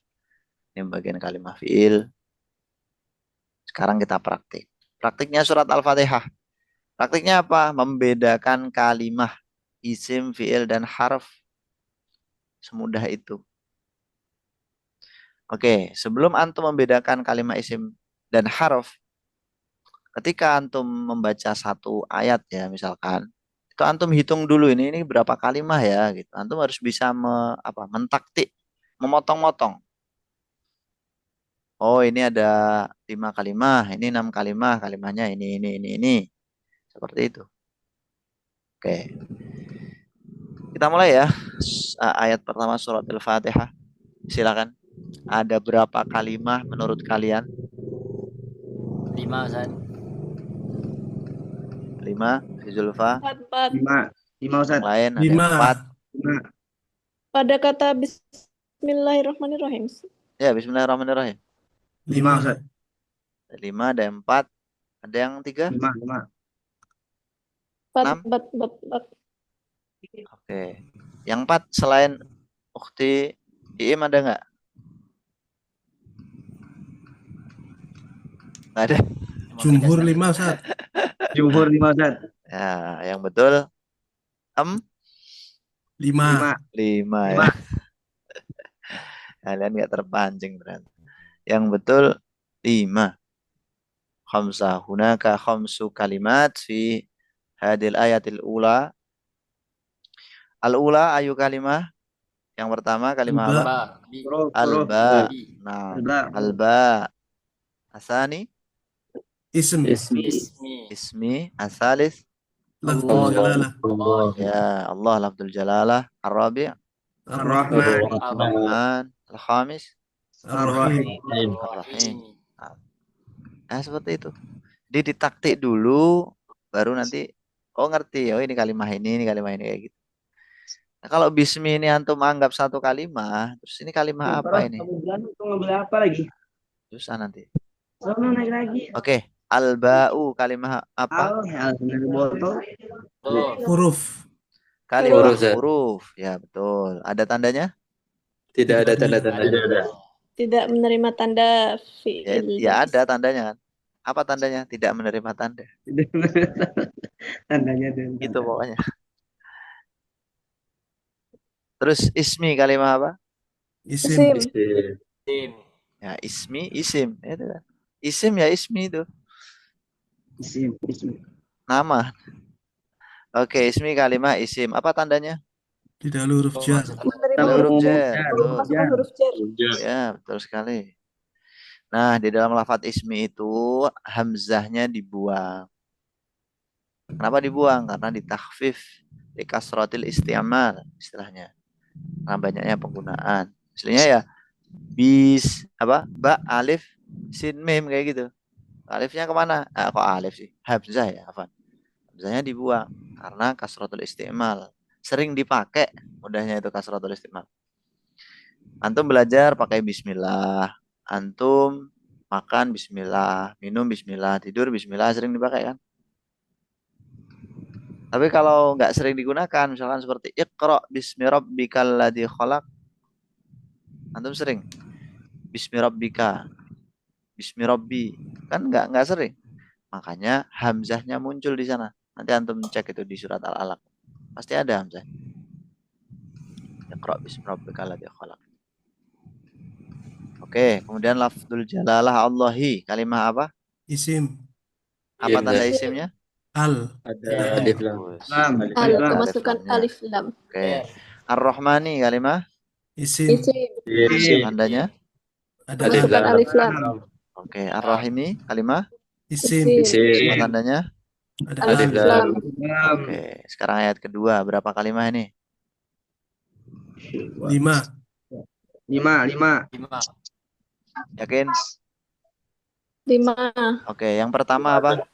ini pembagian kalimah fiil. Sekarang kita praktik. Praktiknya surat Al-Fatihah. Praktiknya apa? Membedakan kalimah, isim, fiil, dan harf. Semudah itu. Oke, sebelum antum membedakan kalimat isim dan harf, ketika antum membaca satu ayat ya misalkan, itu antum hitung dulu ini berapa kalimat ya gitu. Antum harus bisa mentaktik, memotong-motong. Oh ini ada 5 kalimat, ini 6 kalimat, kalimatnya ini. Seperti itu. Oke. Kita mulai ya. Ayat pertama surat Al-Fatihah. Silakan. Ada berapa kalimat menurut kalian? 5 Ustaz. 5, Zulfa. 4. 5 Ustaz. Yang lain ada 5. 5. Pada kata Bismillahirrahmanirrahim. 4. Ya, bismillahirrahmanirrahim. 5 Ustaz. Ada 5, ada 4. Ada yang 3? 5. 4. Oke. Yang 4 selain Ukhti Iim ada nggak? Nggak ada. Jumhur 5 Ustaz. Jumhur 5 Ustaz. Ya, yang betul 5. 5 ya. Kalian nggak terpancing berarti. Yang betul 5. Khamsah. Hunaka khamsu kalimat fi hadil ayatil ula. Al-ula ayu kalimah. Yang pertama kalimah Alba. apa? Huruf. Alba. Bi. Nah, Alba. alba. Asani Ism. Ismi. ismi. Asalis. Lafzul jalalah. Allah. Ya Allah lafzul jalalah. Ar-rabi'. Ar-Rahman. Ar-Rahman. Al-khamis. Ar-Rahim. Ar-Rahim. Nah, seperti itu. Jadi ditaktik dulu, baru nanti ngerti. Oh ini kalimat ini kalimat ini kayak gitu. Nah, kalau bismi ini antum anggap satu kalimat, terus ini kalimat apa ini? Kamu ngambil apa lagi? Susah nanti. Kamu naik lagi. Oke, al-ba'u kalimat apa? Dari botol. Huruf. Kalimat Huruf, Zat. huruf. Ya, betul. Ada tandanya? Tidak ada tanda-tanda. Tidak ada. Tidak menerima tanda Ya, fi'il. ya ada tandanya kan. Apa tandanya? Tidak menerima tanda. Tandanya Gitu pokoknya. Terus ismi kalimat apa? Isim. Tim. Ya, ismi, isim. Itu kan. Isim ya ismi itu. Isim. Nama. Oke, ismi kalimat isim. Apa tandanya? Tidak ada huruf jar. Menerima Huruf huruf jar. Betul. masukkan huruf jar. Ya, betul sekali. Nah, di dalam lafadz ismi itu hamzahnya dibuang. Kenapa dibuang? Karena ditakhfif di kasratil isti'mal istilahnya. Karena banyaknya penggunaan. Istilahnya ya ba alif sin mim kayak gitu. Alifnya kemana? Kok alif sih? Hamzah ya, afan. Hamzahnya dibuang karena kasratul isti'mal. Sering dipakai mudahnya itu kasratul isti'mal. Antum belajar pakai bismillah. Antum makan bismillah, minum bismillah, tidur bismillah, sering dipakai kan? Tapi kalau nggak sering digunakan, misalkan seperti Iqra bismi rabbikal ladzi khalaq. Antum sering bismi rabbika, bismi rabbi. Kan nggak sering. Makanya hamzahnya muncul di sana. Nanti antum cek itu di surat Al-Alaq. Pasti ada hamzah. Iqra bismi rabbikal ladzi khalaq. Oke, kemudian lafdzul jalalah Allahi. Kalimah apa? Isim. Apa Iya, tanda benar. isimnya? Al. Ada Ada alif alif. lam. Bagus. Lam. Al, Alif lam. kemasukan lamnya. alif lam. Oke. Ar-Rahmani kalimah Isim. Isim, Isim. tandanya. Ada Alif kemasukan lam. alif lam. Oke. Ar-Rahimi kalimah. Isim. Isim, Apa Isim. tandanya? Ada alif Alif al. lam. lam. Oke. Sekarang ayat kedua. Berapa kalimah ini? 5. 5. 5. Yakin? 5. Oke. Yang pertama apa?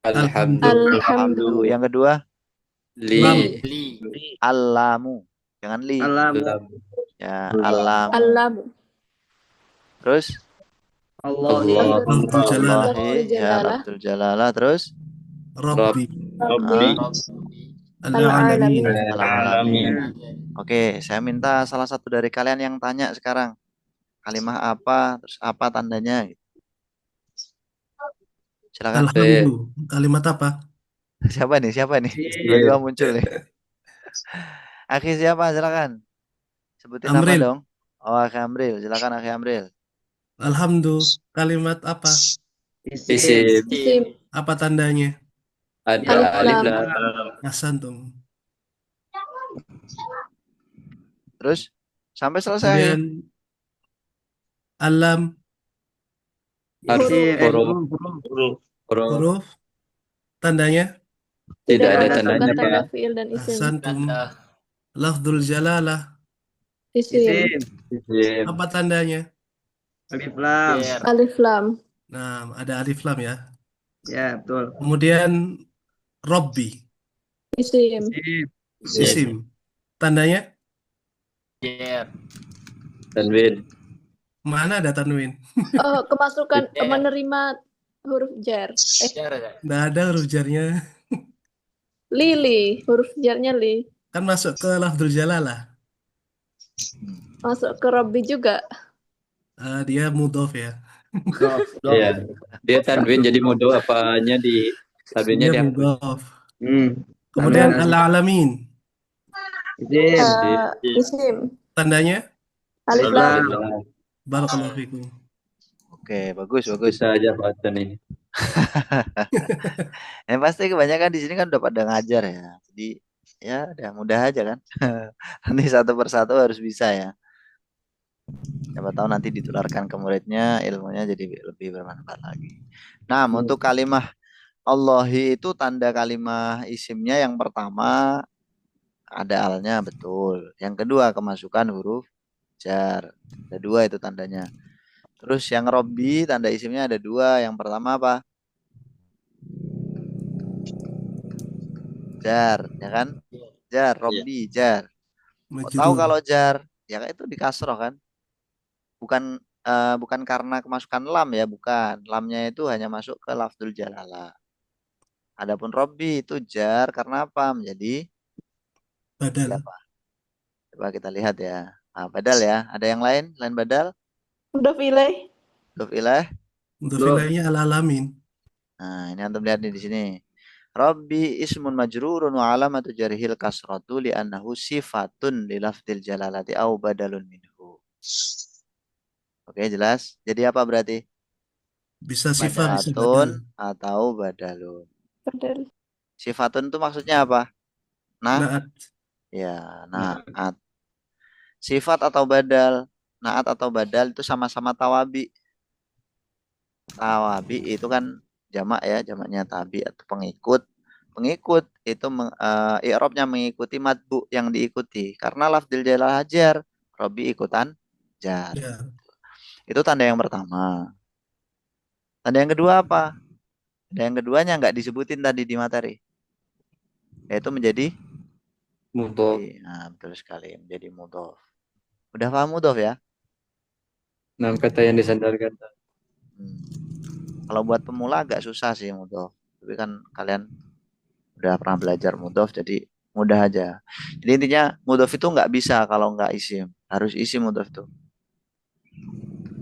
Alhamdulillah. Alhamdu, Alhamdu. Yang kedua? Lam. Li. Li. Alamu. Jangan li. Alam. Lam. Ya. Alamu. alamu, Terus? Allah. Allah. Lafdzul jalalah. Allahi. Ya. jalalah, Lafdzul jalalah. Terus? Rabbi. Rabbi, Al-alamin. Al-alamin. Oke. Saya minta salah satu dari kalian yang tanya sekarang. Kalimah apa? Terus apa tandanya? Silakan. Alhamdu. Kalimat apa? Siapa nih? Siapa nih? Tiba-tiba muncul nih. Akhi siapa? Silakan. Sebutin nama Amril. dong. Oh, Akhi Amril. Silakan Akhi Amril. Alhamdu. Kalimat apa? Isim. isim, Apa tandanya? Ada Alif alif lam. lam. Ahsantum. Terus sampai selesai. Kemudian alam, Isim. Huruf. Huruf. Huruf. huruf, tandanya. Tidak ada ada tandanya, kemasukan tanda Pak. fiil dan isim. Ahsantum. Tanda. Lafdzul jalalah. Isim, Isim. Isim. Apa tandanya? Alif lam. Ger. alif lam, Nah, ada alif lam ya. Ya, betul. Kemudian Robbi, isim, Isim. isim. Tandanya Ger. Tanwin. mana ada tanwin? oh kemasukan Ger. menerima huruf jar, Ger. Nggak ada huruf jarnya. li, huruf jarnya li, Kan masuk ke lafdzul jalalah. masuk ke Rabbi juga. Dia mudhof ya. Iya. Dia tanwin jadi mudho apanya di tanwinnya Dia dihapus. mudhof. Kemudian Kemudian al-alamin. Isim. Isim, Tandanya alif Alif lam, lam. barakallahu fikum. Oke, bagus, bagus. Bisa aja Pak Hasan ini. Yang pasti kebanyakan di sini kan udah pada ngajar ya. Jadi ya udah mudah aja kan. Nanti satu persatu harus bisa ya. Siapa tahu nanti ditularkan ke muridnya, ilmunya jadi lebih bermanfaat lagi. Nah, untuk kalimah Allahi itu tanda kalimah isimnya yang pertama ada alnya, betul. Yang kedua kemasukan huruf jar. Ada dua itu tandanya. Terus yang Robbi tanda isimnya ada dua. Yang pertama apa? Jar, ya kan? Jar, Robbi, jar. Kok tahu Majrur. kalau jar? Ya itu di kasroh kan? Bukan karena kemasukan lam ya, bukan. Lamnya itu hanya masuk ke lafdzul jalalah. Adapun Robbi itu jar karena apa? Menjadi Badal. apa? Coba kita lihat ya. Nah, badal ya. Ada yang lain? Lain badal? mudhof ilaih, Mudhof ilaih. Mudhof ilaihnya al-alamin. Nah, ini antum lihat nih di sini. Rabbi ismun majrurun wa alamatu jarhil kasratu li'annahu sifatun li lafdzil jalalati au badalun minhu. Oke, jelas. Jadi apa berarti? Bisa sifat, bisa Badatun badal. atau badalun. padahal Sifatun itu maksudnya apa? Nah, Naat. ya, naat. Sifat atau badal, naat atau badal itu sama-sama tawabi. Tawabi itu kan jamak ya, jamaknya tabi atau pengikut. Pengikut itu i'rabnya mengikuti matbu yang diikuti. Karena lafdzil jalalah jar, Robi ikutan jar. Ya. Itu tanda yang pertama. Tanda yang kedua apa? Tanda yang keduanya nggak disebutin tadi di materi. Yaitu menjadi Mudhof. nah, betul sekali, menjadi mudhof. Udah paham mudhof ya? Nah, kata yang disandarkan. Kalau buat pemula agak susah sih mudhof. Tapi kan kalian udah pernah belajar mudhof jadi mudah aja. Jadi intinya mudhof itu nggak bisa kalau nggak isim. Harus isim mudhof itu.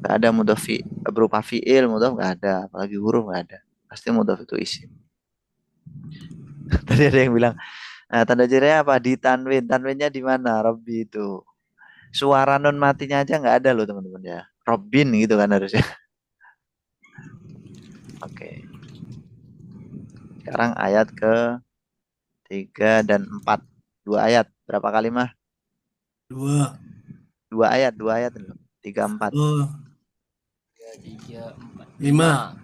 Nggak ada mudhof berupa fiil, mudhof nggak ada. Apalagi huruf nggak ada. Pasti mudhof itu isim. Tadi ada yang bilang, Nah, tanda jarinya apa? Di tanwin. Tanwinnya di mana? Robbi itu. Suara nun matinya aja nggak ada loh teman-teman ya. Robin gitu kan harusnya. Oke. Sekarang ayat ke 3 dan 4. 2 ayat. Berapa kalimat? 2. 2 ayat. 2 ayat. 3, 4. Oh, 3, 4, 5.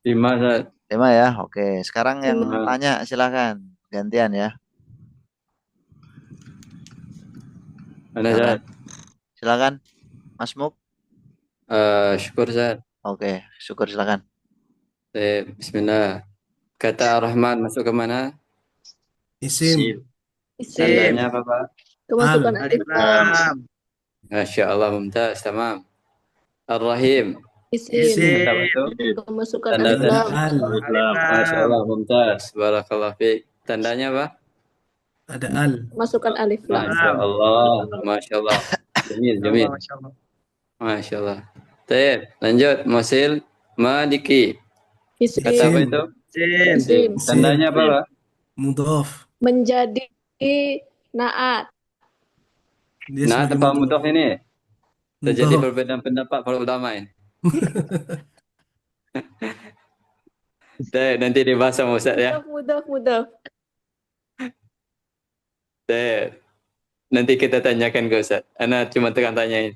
5 Ustaz. 5 ya. Oke. Sekarang yang Lima. tanya silakan. Gantian ya. Mana Silakan. Ustaz? Silakan. Mas Muk. Syukur Ustaz. Oke. Syukur silakan. Bismillah. Kata Ar-Rahman masuk ke mana? Isim. Isim. Tandanya apa Pak? Kemasukan Alif alif lam. lam. Masya Allah, mumtaz, tamam. Ar-Rahim. Isim. Isim. Kata apa itu? Kemasukan Tanda alif Ada lam. al. Alif lam. Masya Lam. Allah, mumtaz. Barakallah fiik. Tandanya apa? Ada al. Kemasukan alif lam. Masya Allah, Masya Allah. Jamil, jamil. Masya Allah. Masya Allah. Baik, lanjut. Musil Maliki. Kata Isim. apa Isim. itu? Isim. Isim. Tandanya apa Pak? Mudhaf. Menjadi naat. Dia Nah, sebagai tempat mudhaf. mudah ini. Terjadi Mudhaf. perbedaan pendapat para ulama ini. Baik, nanti dibahas sama Ustaz ya. Mudah. Baik. Nanti kita tanyakan ke Ustaz. Ana cuma tekan tanyain.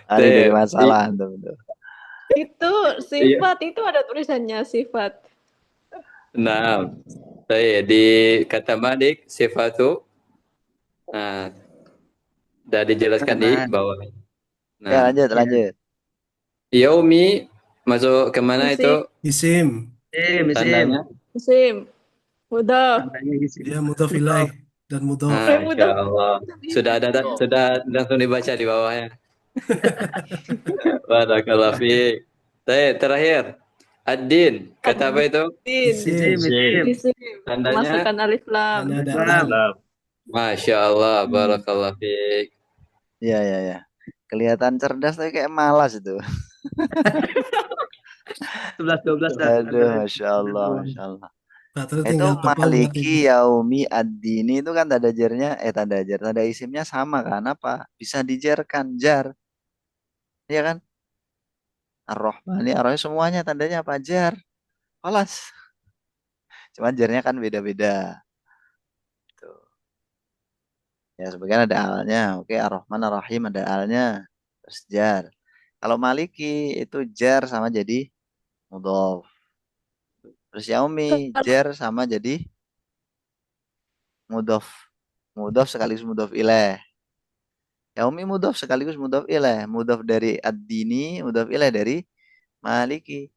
Ada jadi Baik. masalah. Betul. Itu sifat, itu ada tulisannya sifat. Nah, baik. Di kata Malik, sifatu. Nah, dah dijelaskan di bawah. Ya, Nah, lanjut. Yaumi masuk ke mana Isim. itu? Isim. Isim. Isim. Tandanya? Isim. Mudah. Tandanya isim. Dia mudhaf ilaih dan mudhaf. Masya Allah. Sudah langsung dibaca di bawahnya. Barakallahu fiik. Baik, terakhir. Ad-din. Kata apa itu? Isim. Isim. Isim. Tandanya? Masukkan alif lam. Dan ada Lam. al. Lam. Masya Allah. Barakallahu fiik. Ya. Kelihatan cerdas tapi kayak malas itu. 11-12. Aduh, Masya Allah. Pak, terus Itu tinggal hafal buat ini. maliki yaumi ad-dini itu kan tanda jarnya, tanda isimnya sama kan? Apa? Bisa dijarkan, jar. Iya kan? Ar-Rahmani, Ar-Rahim semuanya tandanya apa? Jar. Kelas. Cuman jarnya kan beda-beda. Tuh. Ya, sebagian ada alnya. Oke, Ar-Rahman, Ar-Rahim ada alnya. Terus jar. Kalau maliki itu jar sama jadi mudhof. Terus yaumi jar sama jadi mudhof. Mudhof sekaligus mudhof ilaih. Yaumi mudhof sekaligus mudhof ilaih. Mudhof dari ad-dini, mudhof ilaih dari maliki.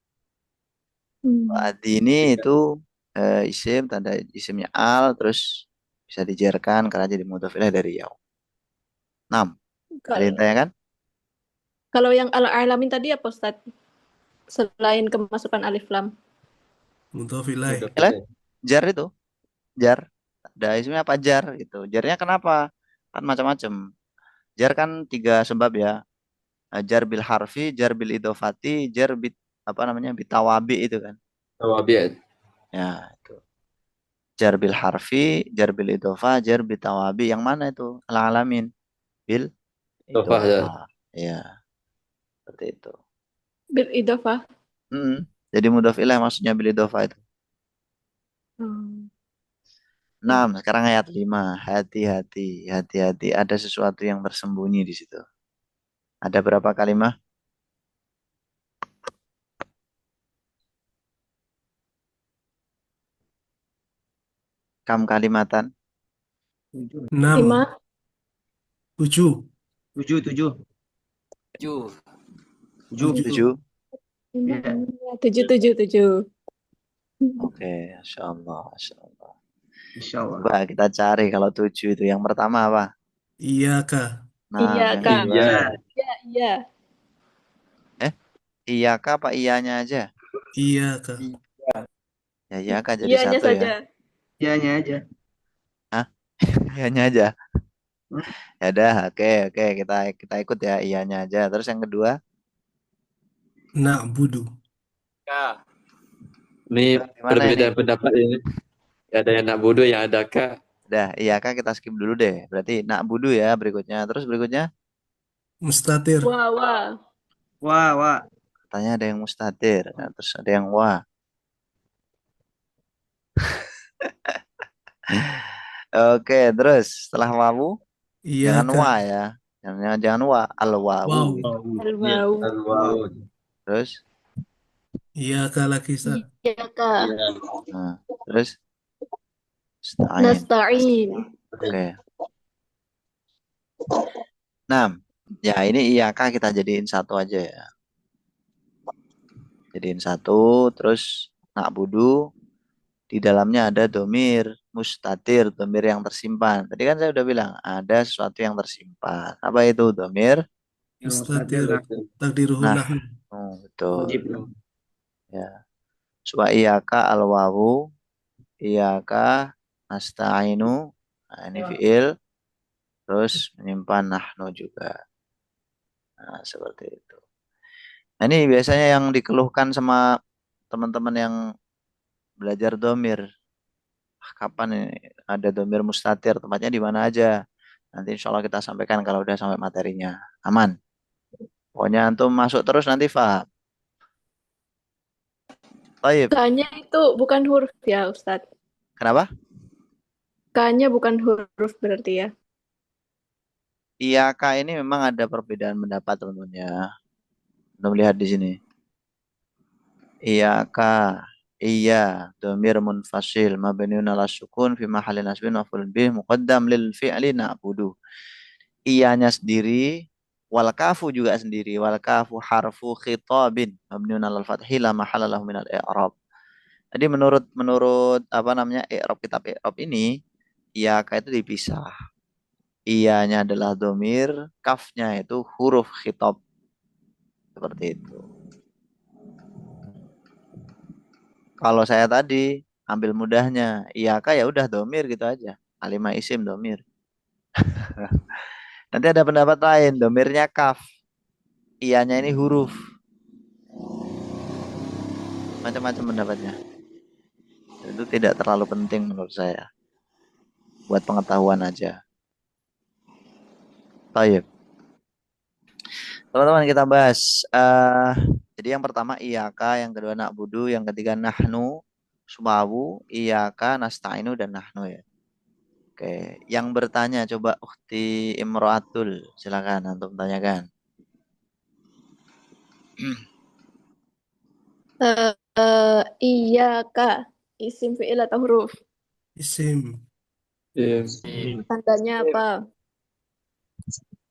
Ad-dini itu isim, tanda isimnya al, terus bisa dijarkan karena jadi mudhof ilaih dari yaum. 6. Ada yang tanya kan? Kalau yang al-alamin tadi apa Ustaz? Selain kemasukan alif lam. Mudhaf ilaih. Jar itu. Jar. Ada isimnya apa jar gitu. Jarnya kenapa? Kan macam-macam. Jar kan 3 sebab ya. Jar bil harfi, jar bil idofati, jar bit bitawabi itu kan. Tawabiat. Ya, itu. Jar bil harfi, jar bil idofa, jar bitawabi. Yang mana itu? Al-alamin. Bil Idofah, ya. idofa. Ya. Seperti itu. Bil idofah. Jadi mudhaf ilaih maksudnya bil idofa itu. 6. Sekarang ayat 5. Hati-hati. Hati-hati. Ada sesuatu yang tersembunyi di situ. Ada berapa kalimat? Kam kalimatan? 6. 5. 7. 7. 7. 7. Oke, Masya Allah. Insya Allah. Coba kita cari kalau 7 itu. Yang pertama apa? Iyaka. Nah, Iya, yang Kak. kedua. Iya. Iya kah apa iyanya aja? Iyaka. Ya iya kah jadi Iyanya satu saja. ya? Iyanya aja. Iyanya aja. Ya udah, oke, kita ikut ya iyanya aja. Terus yang kedua? Na'budu. Ka. Ini Gimana perbedaan ini? pendapat ini. Ada yang nak bodoh, yang ada kak. Udah, iya kak kita skip dulu deh. Berarti nak budu ya berikutnya. Terus berikutnya Mustatir. Wa wa. Wah, wah. katanya ada yang mustatir. Nah, terus ada yang wa. Oke, terus setelah wawu jangan Iyaka. wa ya. Jangan wa, al wawu Wow. gitu. Al waw. Wow. Terus Iyaka lagi, Ustaz. Iyaka. nah, terus stain. Nasta'in. Oke. Nah, ya ini iyaka kita jadiin satu aja ya. Jadiin satu, terus na'budu di dalamnya ada domir mustatir, domir yang tersimpan. Tadi kan saya udah bilang ada sesuatu yang tersimpan. Apa itu domir? Mustatir. Nah, Takdiruhu Nah, nahnu. betul. wajib. Ya. Suwa iyaka al wawu, iyaka nasta'inu. Nah, ini fiil, terus menyimpan nahnu juga. Nah, seperti itu. Nah, ini biasanya yang dikeluhkan sama teman-teman yang belajar domir. Kapan ini ada domir mustatir, tempatnya di mana aja. Nanti insya Allah kita sampaikan kalau udah sampai materinya. Aman. Pokoknya antum masuk terus nanti paham. Baik. K-nya itu bukan huruf ya, Ustadz. Kenapa? K-nya bukan huruf berarti ya. Iya, Kak, ini memang ada perbedaan pendapat teman-teman ya. Belum lihat di sini. Iya, Kak. Iya, domir munfasil mabniun ala sukun fi mahalli nasbin maf'ul bih muqaddam lil fi'li na'budu. Iyanya sendiri, wal kafu juga sendiri. Wal kafu harfu khitabin mabniun ala fathi la mahalla lahu minal i'rab. Jadi menurut apa namanya i'rab, kitab i'rab ini, iya Kak itu dipisah. Iyanya adalah domir, kafnya itu huruf khitab. Seperti itu. Kalau saya tadi ambil mudahnya, iyaka ya udah domir gitu aja. Kalimah isim domir. Nanti ada pendapat lain, domirnya kaf. Iyanya ini huruf. Macam-macam pendapatnya. Itu tidak terlalu penting menurut saya. Buat pengetahuan aja. Baik. Teman-teman kita bahas. Jadi yang pertama iyaka, yang kedua na'budu, yang ketiga nahnu, sumawu, iyaka, nasta'inu, dan nahnu ya. Oke, yang bertanya coba Ukhti Imro'atul, silakan untuk tanyakan. Iyaka. Isim fi'il atau huruf? Isim. Iya. Tandanya apa?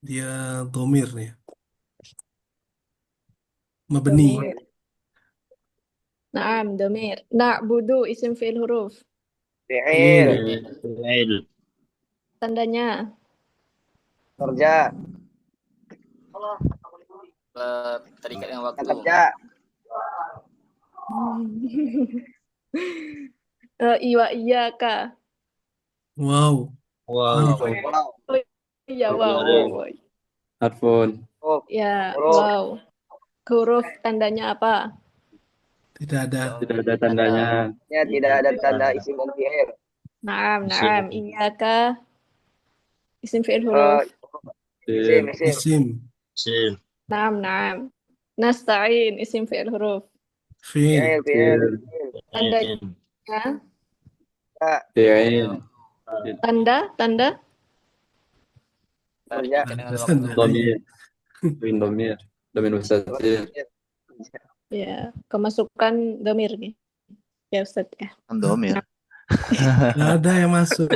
Dia domir ya. Mabni. Domir. Naam, domir. Na'budu, isim fi'il huruf. Fi'il. Fi'il. Tandanya. Kerja. Terikat dengan waktu. Kerja. Iwa iyaka. Wow. Wow. Iya, wow, Domir. wow. Harfun. Ya, Huruf. wow. Huruf tandanya apa? Tidak ada. Tidak ada tandanya. Ya, tidak ada tanda isim dan fi'il. Naam, Isim. naam. Iyaka. Isim fi'il huruf. Isim, Iya. isim. Isim. Isim. Naam, naam. Nasta'in, isim fi'il huruf. Fi'il. Fi'il, fi'il. Tandanya. Fi'il. Tanda. Terikat dengan waktu. Tanda. Domir. Domir. Domir mustatir. Ya, kemasukan domir nih. Ya, Ustaz ya. Domir. Nggak ada yang masuk.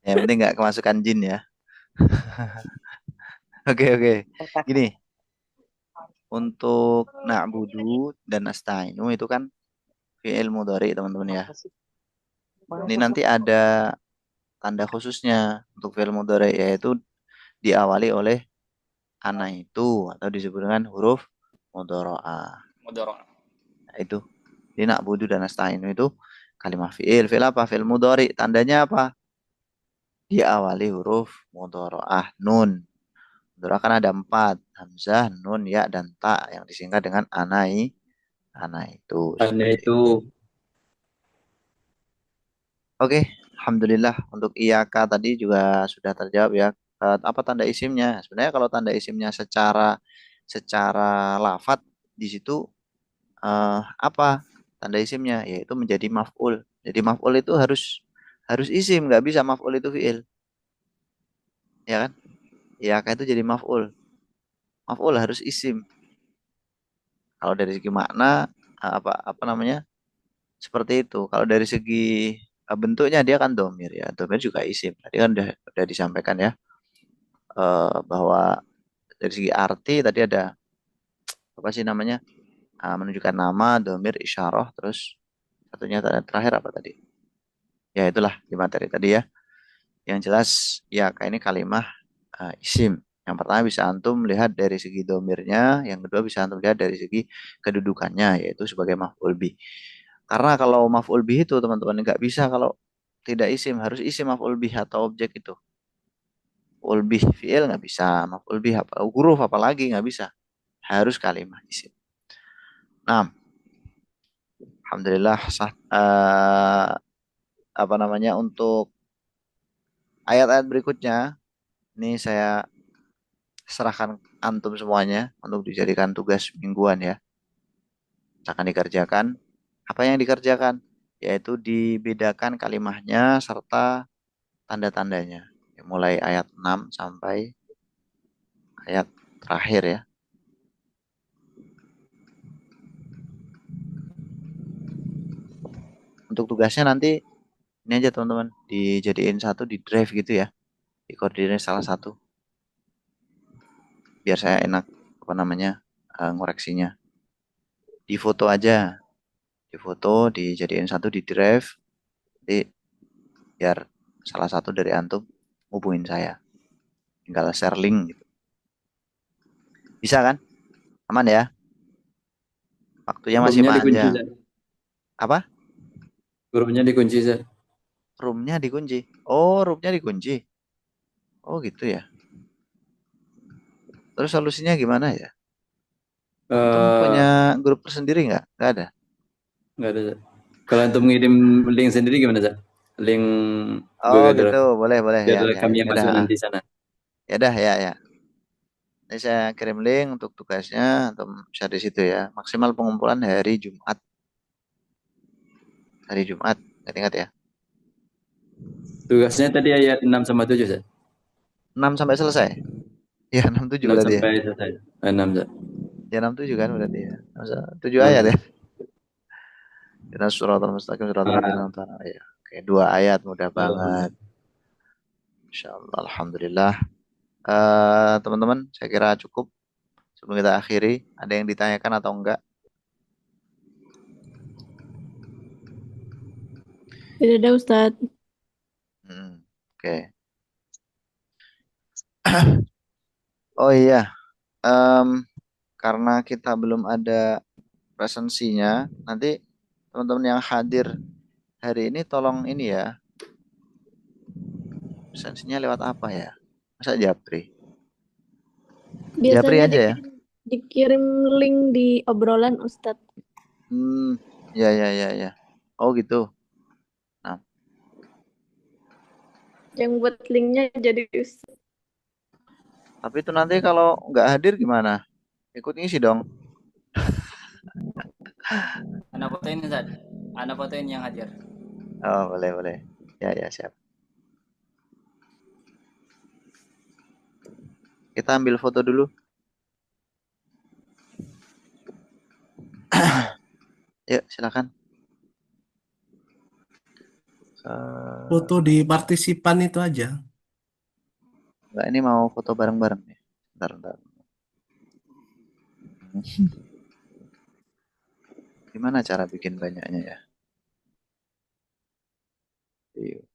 Yang penting nggak kemasukan jin ya. Oke. Gini. Untuk na'budu dan nasta'inu itu kan fi'il mudhari teman-teman ya. Ini nanti ada tanda khususnya untuk fi'il mudhari, yaitu diawali oleh ana itu atau disebut dengan huruf mudhara'ah. Mudorong. Nah, itu di na'budu dan nasta'inu itu kalimah fi'il. Fi'il apa? Fi'il mudhari. Tandanya apa? Diawali huruf mudhara'ah, nun. Mudhara'ah kan ada 4, hamzah, nun, ya, dan ta yang disingkat dengan ana itu. Tanda itu. Oke, alhamdulillah untuk IAK tadi juga sudah terjawab ya. Apa tanda isimnya? Sebenarnya kalau tanda isimnya secara lafat di situ apa tanda isimnya? Yaitu menjadi maf'ul. Jadi maf'ul itu harus isim, nggak bisa maf'ul itu fi'il, ya kan? IAK itu jadi maf'ul. Maf'ul harus isim. Kalau dari segi makna apa namanya? Seperti itu. Kalau dari segi bentuknya dia kan domir ya. Domir juga isim. Tadi kan udah disampaikan ya bahwa dari segi arti tadi ada apa sih namanya menunjukkan nama, domir, isyarah, terus satunya terakhir apa tadi? Ya itulah di materi tadi ya. Yang jelas ya kayak ini kalimah isim. Yang pertama bisa antum lihat dari segi domirnya, yang kedua bisa antum lihat dari segi kedudukannya yaitu sebagai maf'ul bih. Karena kalau maf'ul bih itu teman-teman nggak bisa kalau tidak isim, harus isim maf'ul bih atau objek itu. Maf'ul bih fi'il nggak bisa, maf'ul bih apa huruf apalagi nggak bisa. Harus kalimah isim. Nah, alhamdulillah apa namanya untuk ayat-ayat berikutnya ini saya serahkan antum semuanya untuk dijadikan tugas mingguan ya. Akan dikerjakan. Apa yang dikerjakan? Yaitu dibedakan kalimahnya serta tanda-tandanya. Mulai ayat 6 sampai ayat terakhir ya. Untuk tugasnya nanti ini aja teman-teman, dijadiin satu di drive gitu ya. Dikoordinir salah satu. Biar saya enak apa namanya ngoreksinya. Di foto aja. Di foto dijadiin satu di drive. Jadi biar salah satu dari antum hubungin saya. Tinggal share link gitu. Bisa kan? Aman ya? Waktunya masih Roomnya dikunci, panjang. Zat. Apa? Roomnya dikunci, Zat. Roomnya dikunci. Oh, roomnya dikunci. Oh gitu ya. Terus solusinya gimana ya? Antum Eh, punya grup tersendiri nggak? Nggak ada. nggak ada, Zat. Kalau antum ngirim link sendiri gimana, Zat? Link Oh Google gitu, Drive. boleh boleh Biar ya ya. kami Ya yang dah, masuk nanti sana. ya dah ya ya. Ini saya kirim link untuk tugasnya, atau bisa di situ ya. Maksimal pengumpulan hari Jumat. Hari Jumat, ingat ya. Tugasnya tadi ayat 6 sama 7, Zat. 6 sampai selesai. Ya 6-7 6 berarti ya. sampai selesai. 6, Zat. Ya 6-7 kan berarti ya. 7 6, ayat Zat. ya. Kita suratul mustaqim suratul ladzina Ah, an'amta alaihim. Ya. Oke, 2 ayat mudah banget. Alhamdulillah. Insyaallah alhamdulillah. Teman-teman, saya kira cukup. Sebelum kita akhiri, ada yang ditanyakan atau enggak? Tidak ada Ustadz. Oke. Oh iya, em, karena kita belum ada presensinya, nanti teman-teman yang hadir hari ini tolong ini ya, presensinya lewat apa ya? Masa Japri? Japri Biasanya aja ya? dikirim link di obrolan Ustadz. Ya ya ya ya. Oh gitu. Nah, Yang buat linknya jadi Ustadz. tapi itu nanti kalau nggak hadir gimana? Ikut ngisi dong. Anak fotoin Zat. Anak fotoin yang hadir. Oh boleh boleh. Ya ya siap. Kita ambil foto dulu. Yuk silakan. Foto di partisipan itu aja. Enggak, ini mau foto bareng-bareng nih. Bentar, bentar. Gimana cara bikin banyaknya ya? Iya.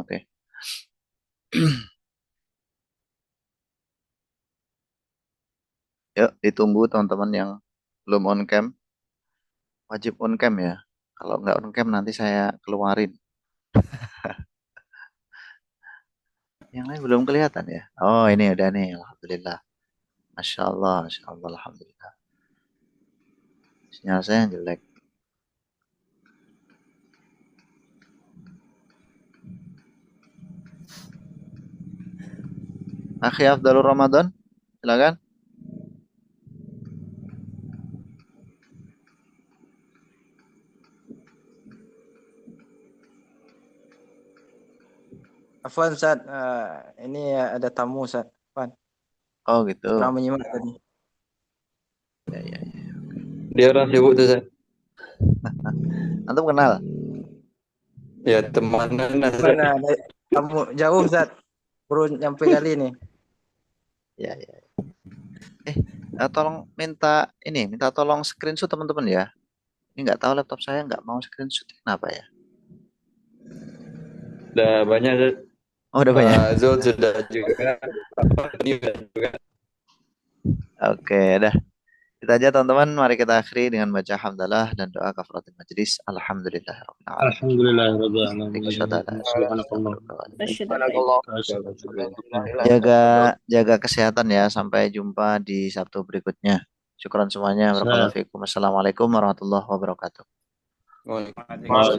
Oke. Yuk, ditunggu teman-teman yang belum on cam. Wajib on cam ya. Kalau nggak on cam nanti saya keluarin. Yang lain belum kelihatan ya. Oh ini udah nih. Alhamdulillah. Masya Allah. Masya Allah. Alhamdulillah. Sinyal saya yang jelek. Akhi Afdalur Ramadan, silakan. Afwan Ustaz, ini ada tamu Ustaz. Afwan, Oh gitu. kurang menyimak tadi. Ya, ya. Dia orang sibuk tuh, Ustaz. Antum kenal? Ya, temanan Ustaz. Mana ada tamu jauh Ustaz. Baru nyampe kali nih. Ya, ya. Tolong minta tolong screenshot teman-teman ya. Ini nggak tahu laptop saya nggak mau screenshot, kenapa ya? Udah banyak, Ustaz. Oh, udah banyak. Pak Zul sudah juga. Ini juga. Oke, dah. Kita aja teman-teman, mari kita akhiri dengan baca hamdalah dan doa kafaratul majlis. Alhamdulillahirabbil alamin. Alhamdulillahirabbil alamin. Subhanakallah. Subhanallah. Jaga kesehatan ya, sampai jumpa di Sabtu berikutnya. Syukran semuanya. Barakallahu fiikum. Assalamualaikum warahmatullahi wabarakatuh. Waalaikumsalam.